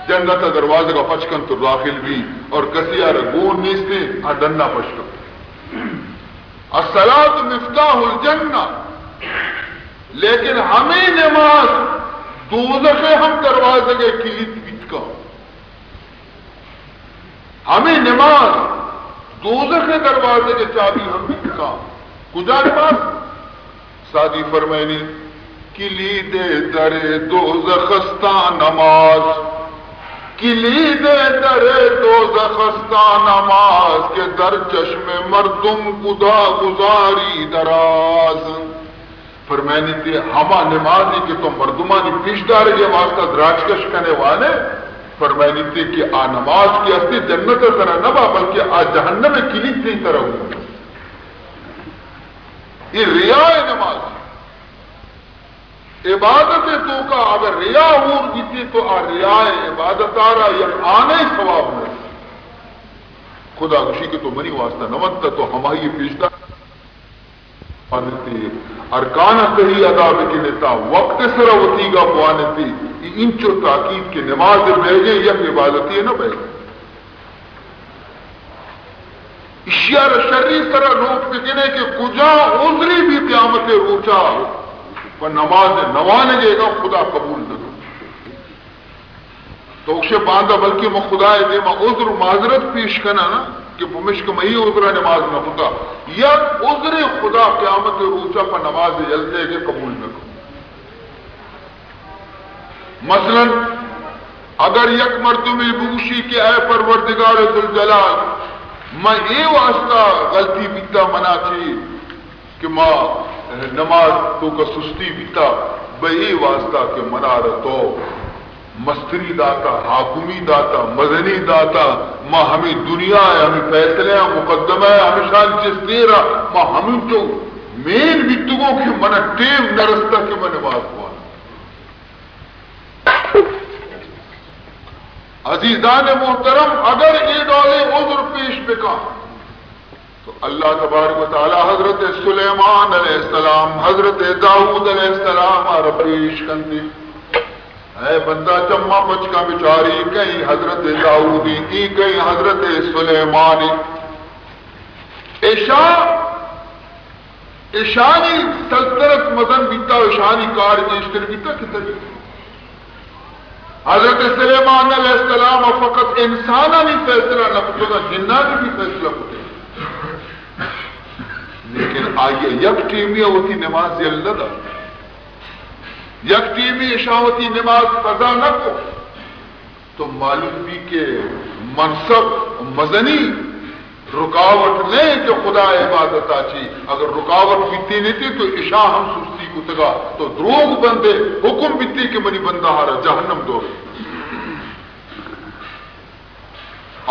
جنت دروازے کا پچکن تو داخل بھی اور کسی گون نیستے ڈننا پچکن الصلاۃ مفتاح الجنہ لیکن ہمیں نماز دوزخ ہم دروازے کے کلید بیت کا ہمیں نماز دوزخ دروازے کے چابی ہم بیت کا کجا نماز سادی فرمائنی کلید در دوزخستہ نماز کلید در دوزخستہ نماز کے در چشم مردم خدا گزاری دراز فرمائنی تھی ہما نمازی کہ تو مردمانی پیش دارے یہ واسطہ دراجکش کرنے والے فرمائنی تھی کہ آ نماز کی اصلی جنت طرح نبا بلکہ آ جہنم کلید سے ہی طرح ہو یہ ریاء نماز عبادت تو کا اگر ریا ہو جیتی تو ریا عبادت آ رہا یا آنے ثواب نہیں خدا خوشی کے تو منی واسطہ نمت تو ہماری پیشدار ارکان صحیح ادا کے نیتا وقت سروتی کا پوانے تھی انچو تاکید کی نماز بھیجے یا عبادت یہ نہ بھیجے اشیار شرری طرح لوگ بکنے کہ کجا عذری بھی قیامت روچا وہ نماز نوانے گے گا خدا قبول نہ تو اکشے باندھا بلکہ میں خدا دے میں عذر معذرت پیش کرنا نا کہ مشک میں ہی عذر نماز نہ ہوتا یا عذر خدا قیامت روچا پر نماز جلدے گے قبول نہ کرو مثلا اگر یک مرتبہ بوشی کہ اے پروردگار ذوالجلال میں یہ واسطہ غلطی بیتا منا چی کہ ماں نماز تو کا سستی بیتا بہی واسطہ کہ منا رہتو مستری داتا حاکمی داتا مدنی داتا ماں ہمیں دنیا ہے ہمیں فیصلے ہیں مقدمہ ہے ہمیشہ جس دیرہ ماں ہمیں تو مین بیتگوں کی منا ٹیم نرستا کہ میں نماز پوانا عزیزان محترم اگر یہ ڈالے عذر پیش بکا تو اللہ تبارک و تعالی حضرت سلیمان علیہ السلام حضرت داؤد علیہ السلام پیش کندی اے بندہ چما پچکا بچاری کہیں حضرت داؤدی کی کہیں حضرت سلیمانی ایشانی سلطنت مزن بیتا ایشانی کار جیشتر بیتا کتنی حضرت سلیمان علیہ السلام فقط انسانہ نہیں فیصلہ نہ پتہ جنہ نے بھی فیصلہ پتہ لیکن آئیے یک ٹیمیہ ہوتی نماز اللہ دا یک ٹیمی اشاوتی نماز قضا نہ کو تو معلوم بھی کہ منصب مزنی رکاوٹ نہیں جو خدا عبادت آچی اگر رکاوٹ بیتی نہیں تھی تو عشاء ہم سستی کو تگا تو دروغ بندے حکم بیتی کہ منی بندہ ہارا جہنم دو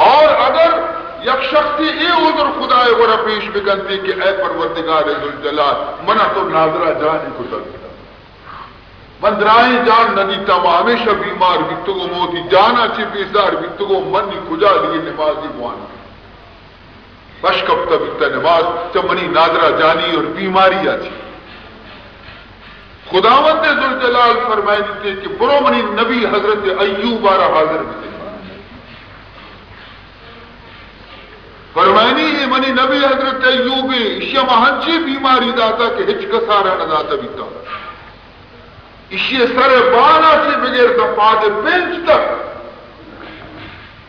اور اگر یک شخصی اے عذر خدا ورہ پیش بکنتی کہ اے پروردگار ذوالجلال منا تو ناظرہ جانی کو تک بندرائیں جان ندی تم ہمیشہ بیمار بیتگو موتی جانا چی بیزار بیتگو منی کجا لیے نمازی بوان بشکب تبیتا نماز چمنی نادرہ جانی اور بیماری آتی خداوند ذوالجلال فرمائے دیتے کہ برو منی نبی حضرت ایوب آرہ حاضر بھی فرمائنی یہ منی نبی حضرت ایوب اشیاء ہنچی بیماری داتا کہ ہچ کسارا نہ داتا بیتا اشیاء سر بانا سے بغیر دفاد بینچ تک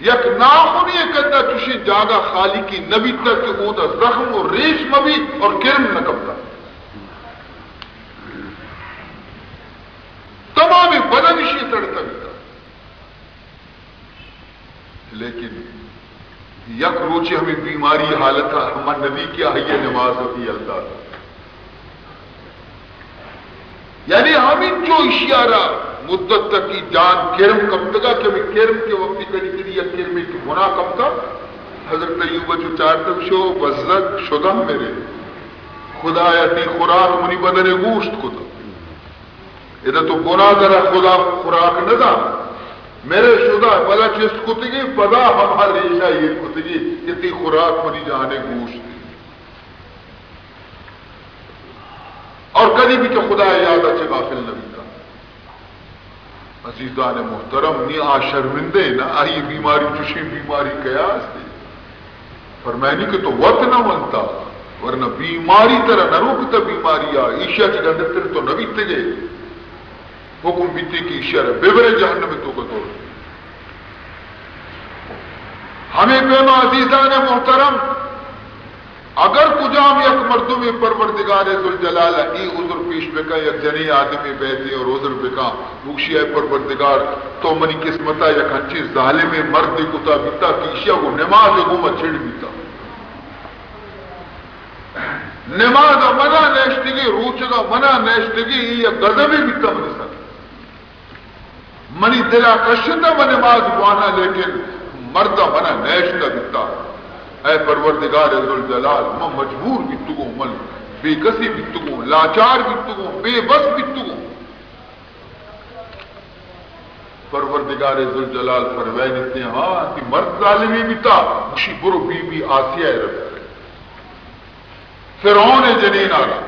یک ناخنی کدہ چشی جاگا خالی کی نبی تک کہ وہ دا زخم و ریش مبی اور کرم نہ کبتا تمامی بدن اشیاء سڑتا بیتا لیکن یک روچے ہمیں بیماری حالت ہمار نبی کیا ہے یہ نماز ہوتی اللہ یعنی ہمیں جو اشیارہ مدت تک کی جان کرم کب تکا کہ ہمیں کرم کے وقتی کری کری یا کرمی کی گناہ کب تک حضرت ایوب جو چارتب شو بزرگ شدہ میرے خدا یتی خوراک منی بدن گوشت کتا ادھا تو گناہ درہ خدا خوراک ندا میرے شدہ بلا چیز کتگی بدا ہمار ریشہ یہ کتگی اتنی خوراک منی جانے گوشت اور کدی بھی کہ خدا یاد اچھے غافل نبی کا عزیزان محترم نی آ شرمندے نہ آئی بیماری چشی بیماری قیاس دی فرمائنی کہ تو وقت نہ منتا ورنہ بیماری طرح نہ روکتا بیماری آ عیشہ چی گندر تو نبی تگے حکم بیتی کی عیشہ رہے بیبرے جہنم تو کا طور ہمیں پیما عزیزان محترم اگر کجام یک مردم پروردگار ذوالجلال ای عذر پیش بکا یک جنی آدمی بیتی اور عذر بکا بخشی ہے پروردگار تو منی قسمتا یک ہنچی ظالم مرد کتا بیتا کیشیا کو نماز گوما چھڑ بیتا نماز منا نیشتگی روچگا منا نیشتگی یہ غضبی بیتا منی ساتھ منی دلا کشتا من نماز بوانا لیکن مردہ منا نیشتا بیتا اے پروردگار ذوالجلال میں مجبور بیتگو مل بے کسی بیتگو لاچار بیتگو بے بس بیتگو پروردگار ذوالجلال فرمائے دیتے ہیں ہاں کہ مرد ظالمی بیتا اسی برو بی بی آسیہ رب فرعون جنین آگا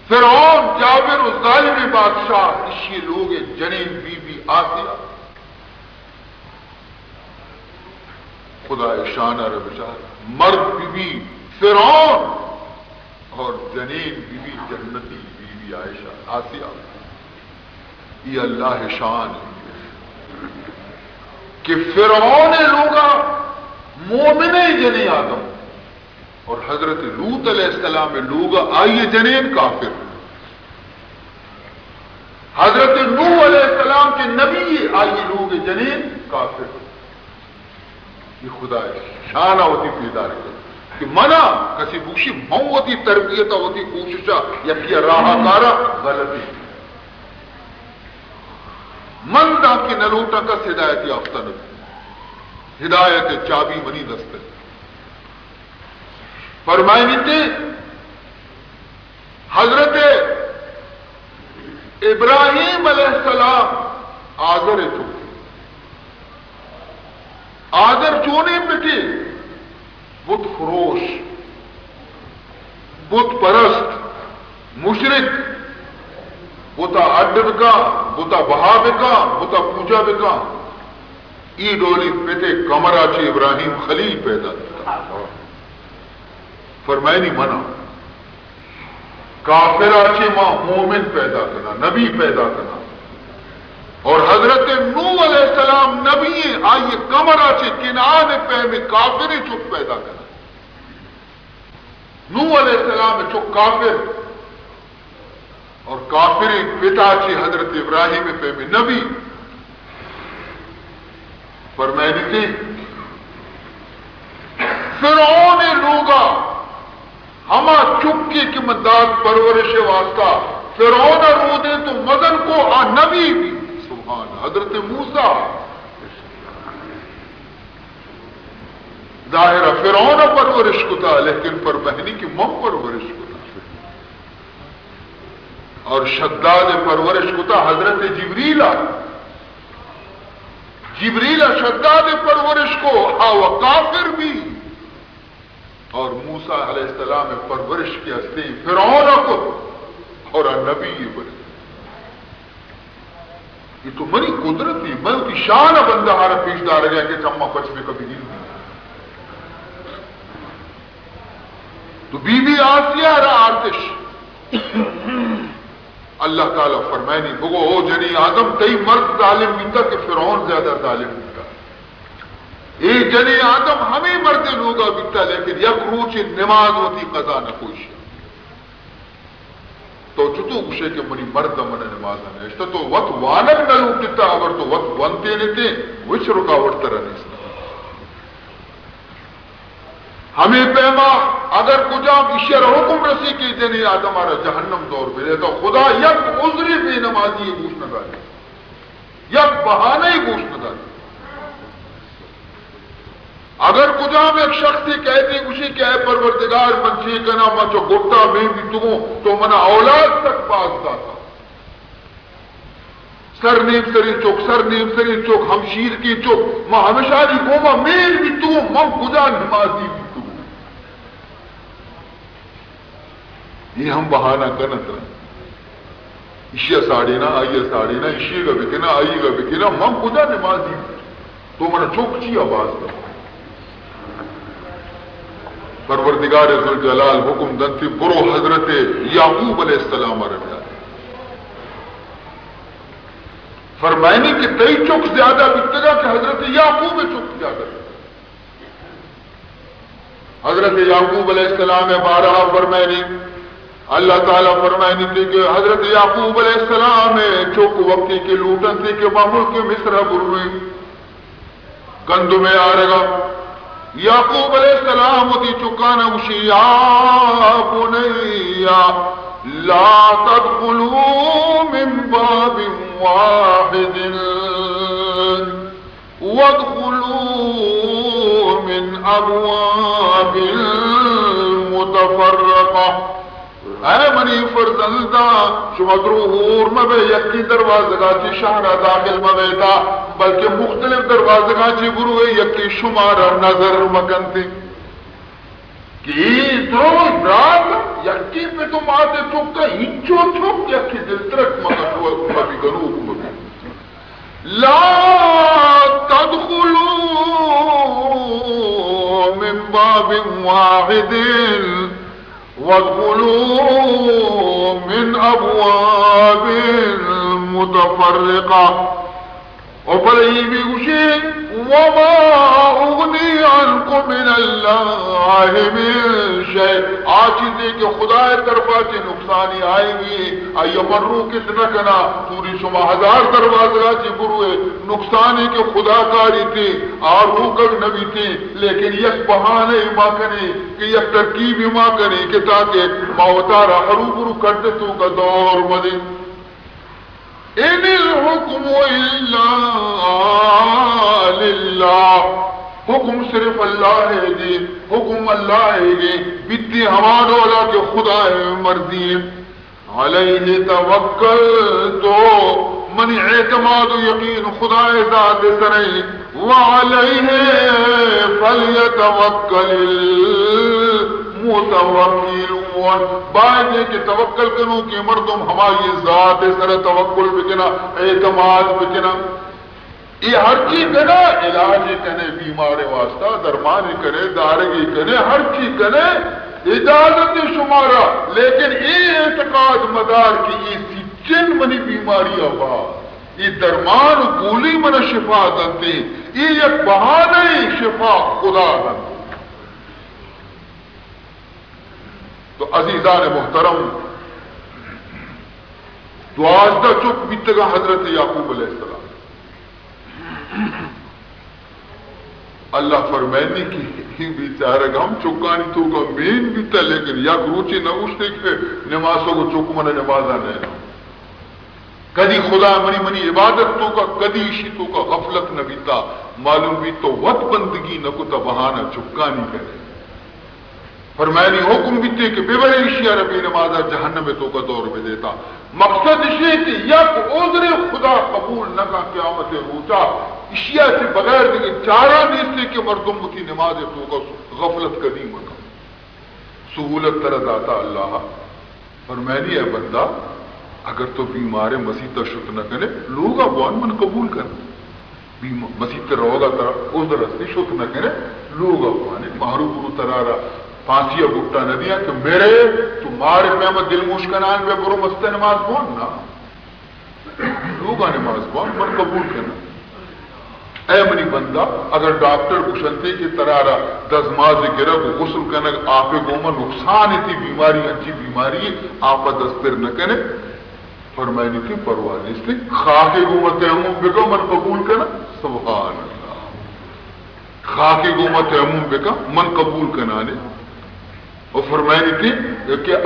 فرعون جابر و ظالم بادشاہ اسی لوگ جنین بی بی آسیہ خدا شان ربشار مرد بی بی فرعون اور جنین بی بی جنتی بی بی عائشہ آسیہ یہ اللہ شان کہ فرعون لوگا مومن جنی آدم اور حضرت لوط علیہ السلام لوگا آئیے جنین کافر حضرت نوح علیہ السلام کے نبی آئیے لوگ جنین کافر یہ خدا شانہ ہوتی پیدا رہے کہ منع کسی بوشی مو ہوتی تربیت ہوتی کوششہ یا کیا راہ کارا غلطی من دا کی نلوٹا کس ہدایت یافتہ نبی ہدایت چابی منی دستے فرمائنی تھے حضرت ابراہیم علیہ السلام آذر چکے آدر چونے مٹی بت فروش بت پرست مشرک بتا اڈ بکا بتا بہا بکا بتا پوجا بکا ای ڈولی پیتے کمرہ چی ابراہیم خلیل پیدا فرمائے نہیں منع کافرہ چی ماں مومن پیدا کرنا نبی پیدا کرنا اور حضرت نوح علیہ السلام نبی آئیے کمرہ چے کنان پہ میں کافری چک پیدا کرنا نوح علیہ السلام چک کافر اور کافری پتا چے حضرت ابراہیم پہ میں نبی فرمائنی تھی فرعون لوگا ہما چکی کی مداد پرورش واسطہ فرعون رو دے تو مدن کو آ نبی بھی سبحان حضرت موسیٰ ظاہرہ فرعون پرورش کتا لیکن پر بہنی کی مم پرورش کتا اور شداد پرورش کتا حضرت جبریلا شداد پرورش کو ہاں وہ کافر بھی اور موسیٰ علیہ السلام پرورش کی ہستی فرعون کو اور نبی بنے. یہ تو منی قدرت تھی میں کی شان بندہ ہارا پیش دار گیا کہ چما پچ میں کبھی نہیں دی. تو بی بی آسیہ رہا آرتش اللہ تعالیٰ فرمائے نہیں بگو ہو جنی آدم کئی مرد ظالم بیتا کہ فرعون زیادہ ظالم بیتا. اے جنی آدم ہمیں مرد لوگا بیتا لیکن یک روچ نماز ہوتی قضا نہ کوئی شے تو چتو گوشے کہ منی مرد من نماز نشتا تو وقت وانک نہ لوگ دیتا اگر تو وقت ونتے لیتے وچ رکاوٹ طرح نہیں. ہمیں پیما اگر کجام اشیر حکم رسی کی جنی آدم آرہ جہنم دور پہ تو خدا یک عذری بے نمازی گوش نہ ڈالے یک بہانہ ہی گوش نہ ڈالے. اگر کجام ایک شخصی کہتی اسی کہ اے پروردگار منچی کنا مچو گٹا میں بھی تو منا اولاد تک پاس داتا سر نیم سری چوک ہمشیر کی چوک ماں ہمیشہ دی گوما میل بھی مم خدا نمازی بھی یہ ہم بہانہ کرنا تھا. اشیا ساڑی نہ آئیے ساڑی نہ اشیے گا بکنا آئیے گا بکنا مم خدا نمازی تو منا چوک چی آواز دا. پروردگار ذوالجلال حکم دنتی برو حضرت یعقوب علیہ السلام عربیہ فرمائنی کہ کئی چوک زیادہ بکتگا کہ حضرت یعقوب چوک زیادہ. حضرت یعقوب علیہ السلام بارہا فرمائنی اللہ تعالیٰ فرمائنی تھی کہ حضرت یعقوب علیہ السلام چوک وقتی کے لوٹن تھی کہ ملک مصر بروئی گندو میں آ رہا یعقوب علیہ السلام دی چکانا وشی یا بنیا لا تدخلوا من باب واحد وادخلوا من ابواب متفرقہ. اے منی فرزندہ شما ضرور مبے یکی دروازگاہ چی شہرہ داخل مبے تا بلکہ مختلف دروازگاہ چی بروئے یکی شمارہ نظر مکنتی کہ دروز رات یکی پہ تم آتے چکتا ہنچو چک یکی دل ترک مکنٹوہ مبی گنوک مبی. لا تدخلوا من باب واحد وادخلوا من ابواب متفرقہ. اور پر یہ بھی گوشیں وما اغنی عنکم من اللہ من شیء آچی دے کہ خدا طرفا چی نقصانی آئے گی آئی مرو کتنا کنا توری شما ہزار دروازگاہ چی بروئے نقصانی کے خدا کاری تھی اور روکر نبی تھی لیکن یک بہانے ماں کرے کہ یک ترکیب ماں کرے کہ تاکہ ماوتارا حرو برو کرتے تو کا دور مدے. ان الحکم الا للہ حکم صرف اللہ ہے جی حکم اللہ ہے جی بیتی ہمارا اولا کہ خدا مرضی علیہ توکل تو من اعتماد و یقین خدا ذات سرئی وعلیہ فلیتوکل المتوکلون باید کہ توکل کنو کہ مردم ہماری ذات سر توکل بکنا اعتماد بکنا. یہ ہر چیز کنے علاج کنے بیمار واسطہ درمان کنے دارگی کنے ہر چیز کنے اجازت شمارا لیکن یہ اعتقاد مدار کی یہ سچن منی بیماری آباد یہ درمان گولی من شفا دنتے یہ یک بہانے شفا خدا دنتے. تو عزیزان محترم تو آج دا چپ بیتگا حضرت یعقوب علیہ السلام اللہ فرمائنی کی بیچارہ ہم چکانی تو کا مین بیتا لیکن یک روچی نہ اٹھتے کہ نمازوں کو چک من نمازہ نہیں کدی خدا منی منی عبادت تو کا کدی شی تو کا غفلت نہ بیتا معلوم بھی تو وقت بندگی نہ کو تا بہانہ چکانی کرے فرمائنی حکم بیتے کہ بے بڑے اشیاء ربی نمازہ جہنم میں تو کا دور میں دیتا مقصد اشیاء کہ یک عذر خدا قبول نہ کا قیامت روچا اشیاء سے بغیر دیکھے چارہ دیسے کہ مردم کی نماز تو کا غفلت قدیم کا سہولت طرح داتا اللہ فرمائنی ہے بندہ اگر تو بیمار مسیح شک نہ کرے لوگ ابوان من قبول کر مسیح رہو گا طرح عذر سے شک نہ کرے لوگ ابوان محروب گرو ترارا پانچیا گٹا ندیاں کہ میرے تمہارے میں دل مشکنان میں برو مست نماز بولنا لوگا نماز بول من قبول کرنا اے منی بندہ اگر ڈاکٹر کشنتے کی طرح دزماز گرہ کو غسل کرنا آپ گوما نقصان تھی بیماری اچھی بیماری آپ دست پر نہ کرے فرمائنی تھی پرواز اس لیے خاک گوما تیمم بکا من قبول کرنا سبحان اللہ خاک گوما تیمم بکا من قبول کرنا نے اور فرمائنی تھی کہ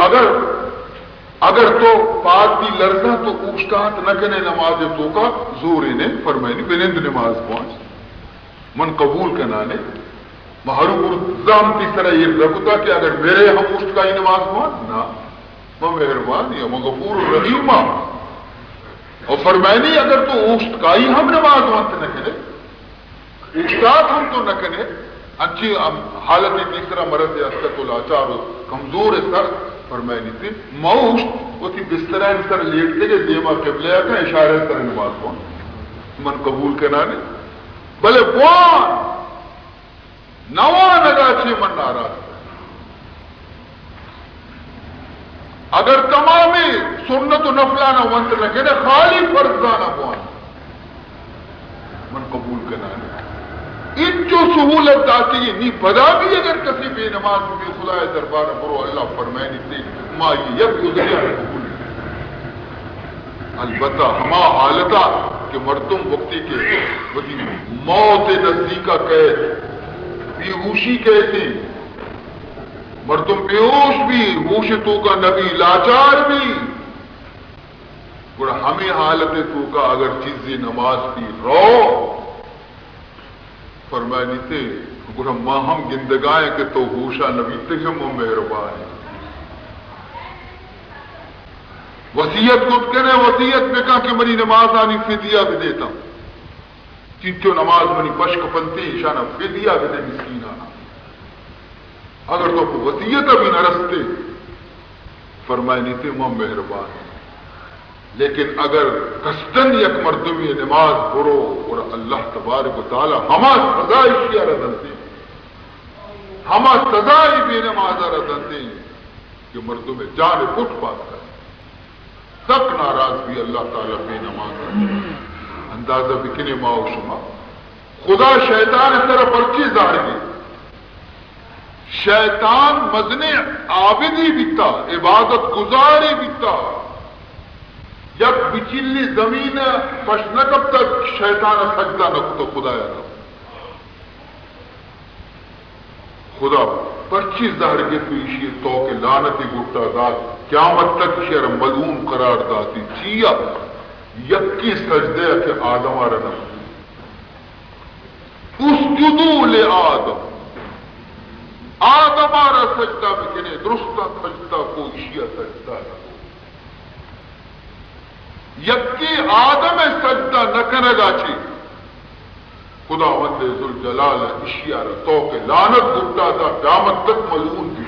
اگر تو پاک کی لرزہ تو اوشتات نہ کرے نماز تو کا زور انہیں فرمائنی بنند نماز پہنچ من قبول کرنا نے محروب الزام کی طرح یہ رکھتا کہ اگر میرے ہم اوشت کا ہی نماز پہنچ نہ میں مہربان یا میں غفور الرحیم اور فرمائنی اگر تو اوشت کا ہی ہم نماز وانت نہ کرے اوشتات ہم تو نہ کرے اچھی حالت تیسرا مرض اسقط الاچار کمزور ہے سر فرمائنی تھی موش وہ تھی بستر سر لیٹتے کہ دیما قبلہ کا اشارہ سر نماز کون من قبول کے نانے بلے کون نوا نگاچے من ناراض اگر تمامی سنت و نفلانہ ونت لگے نا خالی فرضانہ کون من قبول کے نانے ان جو سہولت آتی ہے نہیں بدا بھی اگر کسی بے نماز بھی خدا دربار برو اللہ فرمائنی تھی ماں یک گزریا قبول البتہ ہما حالتا کہ مردم وقتی کے موت نزدیکا قید بیہوشی کہتے مردم بیہوش بھی ہوش تو کا نبی لاچار بھی ہمیں حالت تو کا اگر چیزیں نماز کی رو فرمائنی تھے گرہ ماہم گندگائیں کہ تو ہوشا نبی تجم و مہربان ہے وسیعت کو کہنے وسیعت میں کہا کہ منی نماز آنی فدیہ بھی دیتا ہوں چیچو نماز منی پشک پنتی شانہ فدیہ بھی دے مسکین آنا اگر تو وسیعت ابھی نہ رستے فرمائنی تھے ماں مہربان ہے لیکن اگر قصدن یک مردمی نماز برو اور اللہ تبارک و تعالی ہما سزائی شیعہ رضنتے ہما سزائی بے نمازہ رضنتے کہ مردم جان پٹ پاس کر تک ناراض بھی اللہ تعالی بے نمازہ اندازہ بکنے ماؤ شما خدا شیطان طرح پرچی ظاہر کی شیطان مزنے عابدی بیتا عبادت گزاری بیتا یک بچلی زمین پش نہ کب تک شیطان سجدہ نہ تو خدا یا خدا پرچی ظاہر کے پیشی تو کہ لعنتی گٹا ذات قیامت تک شیر ملعون قرار داتی چیا یکی سجدے کہ آدم آرنا اسجدوا لآدم آدم آرہ سجدہ بکنے درستہ سجدہ کو اشیاء سجدہ یکی آدم سجدہ نہ کرگا چی خدا وند ذوالجلال اشیاء تو کہ لعنت گٹا تھا قیامت تک ملعون بھی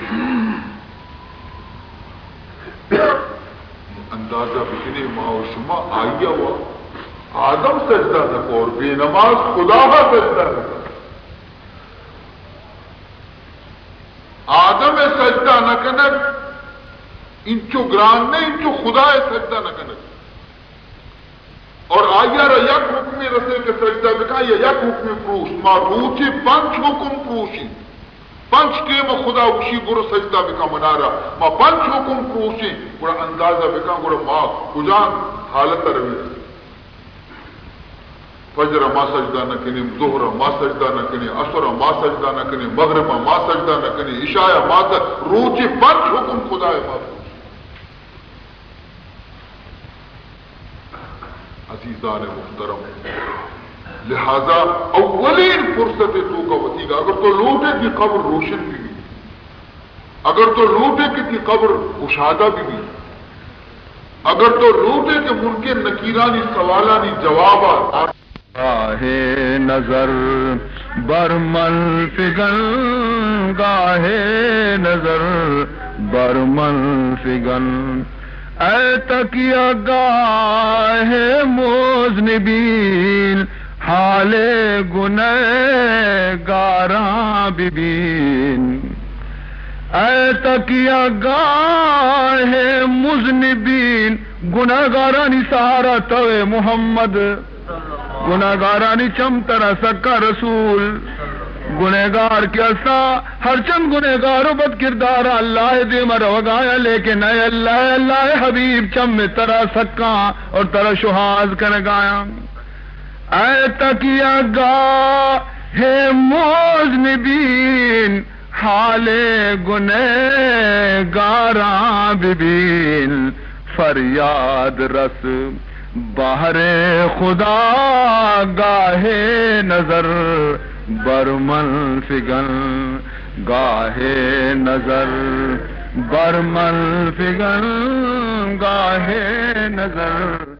اندازہ بکنے ماں شما آئیا ہوا آدم سجدہ نہ کو اور بے نماز خدا کا سجدہ نہ کر آدم سجدہ نہ کنک انچو گران نے انچو خدا سجدہ نہ کنک اور آیا را یک حکم رسے کے سجدہ بکا یا یک حکم پروش ما روچی پنچ حکم پروشی پنچ کے ما خدا وشی گرو سجدہ بکا منارا ما پنچ حکم پروشی گرو اندازہ بکا گرو ما کجان حالت روی فجر ما سجدہ نہ کنی ظہر ما سجدہ نہ کنی عصر ما سجدہ نہ کنی مغرب ما سجدہ نہ کنی عشاء ما سجدہ روچی پنچ حکم خدا ما عزیزان محترم لہذا اولین فرصت تو کا وسیلہ اگر تو لوٹے کی قبر روشن بھی اگر تو لوٹے کہ تھی قبر کشادہ بھی اگر تو لوٹے کہ ممکن نکیرانی سوالانی جواب گاہے نظر برمن فگن گاہے نظر برمن فگن اے تکیہ گاہے مذنبین حال گنہگاراں ببین اے تکیہ گاہے مذنبین گنہگارانی سہارا توے محمد گنہگارانی چمترا سکا رسول گنہگار کیا سا ہر چند گنہگار و بد کردار اللہ دے مروگایا لیکن اے اللہ حبیب چم میں ترا سکا اور ترا شہاز کر گایا اے تکیہ گاہ مذنبین حال گنہگاراں ببین فریاد رس بہر خدا گاہے نظر برمن فگن گاہے نظر برمن فگن گاہے نظر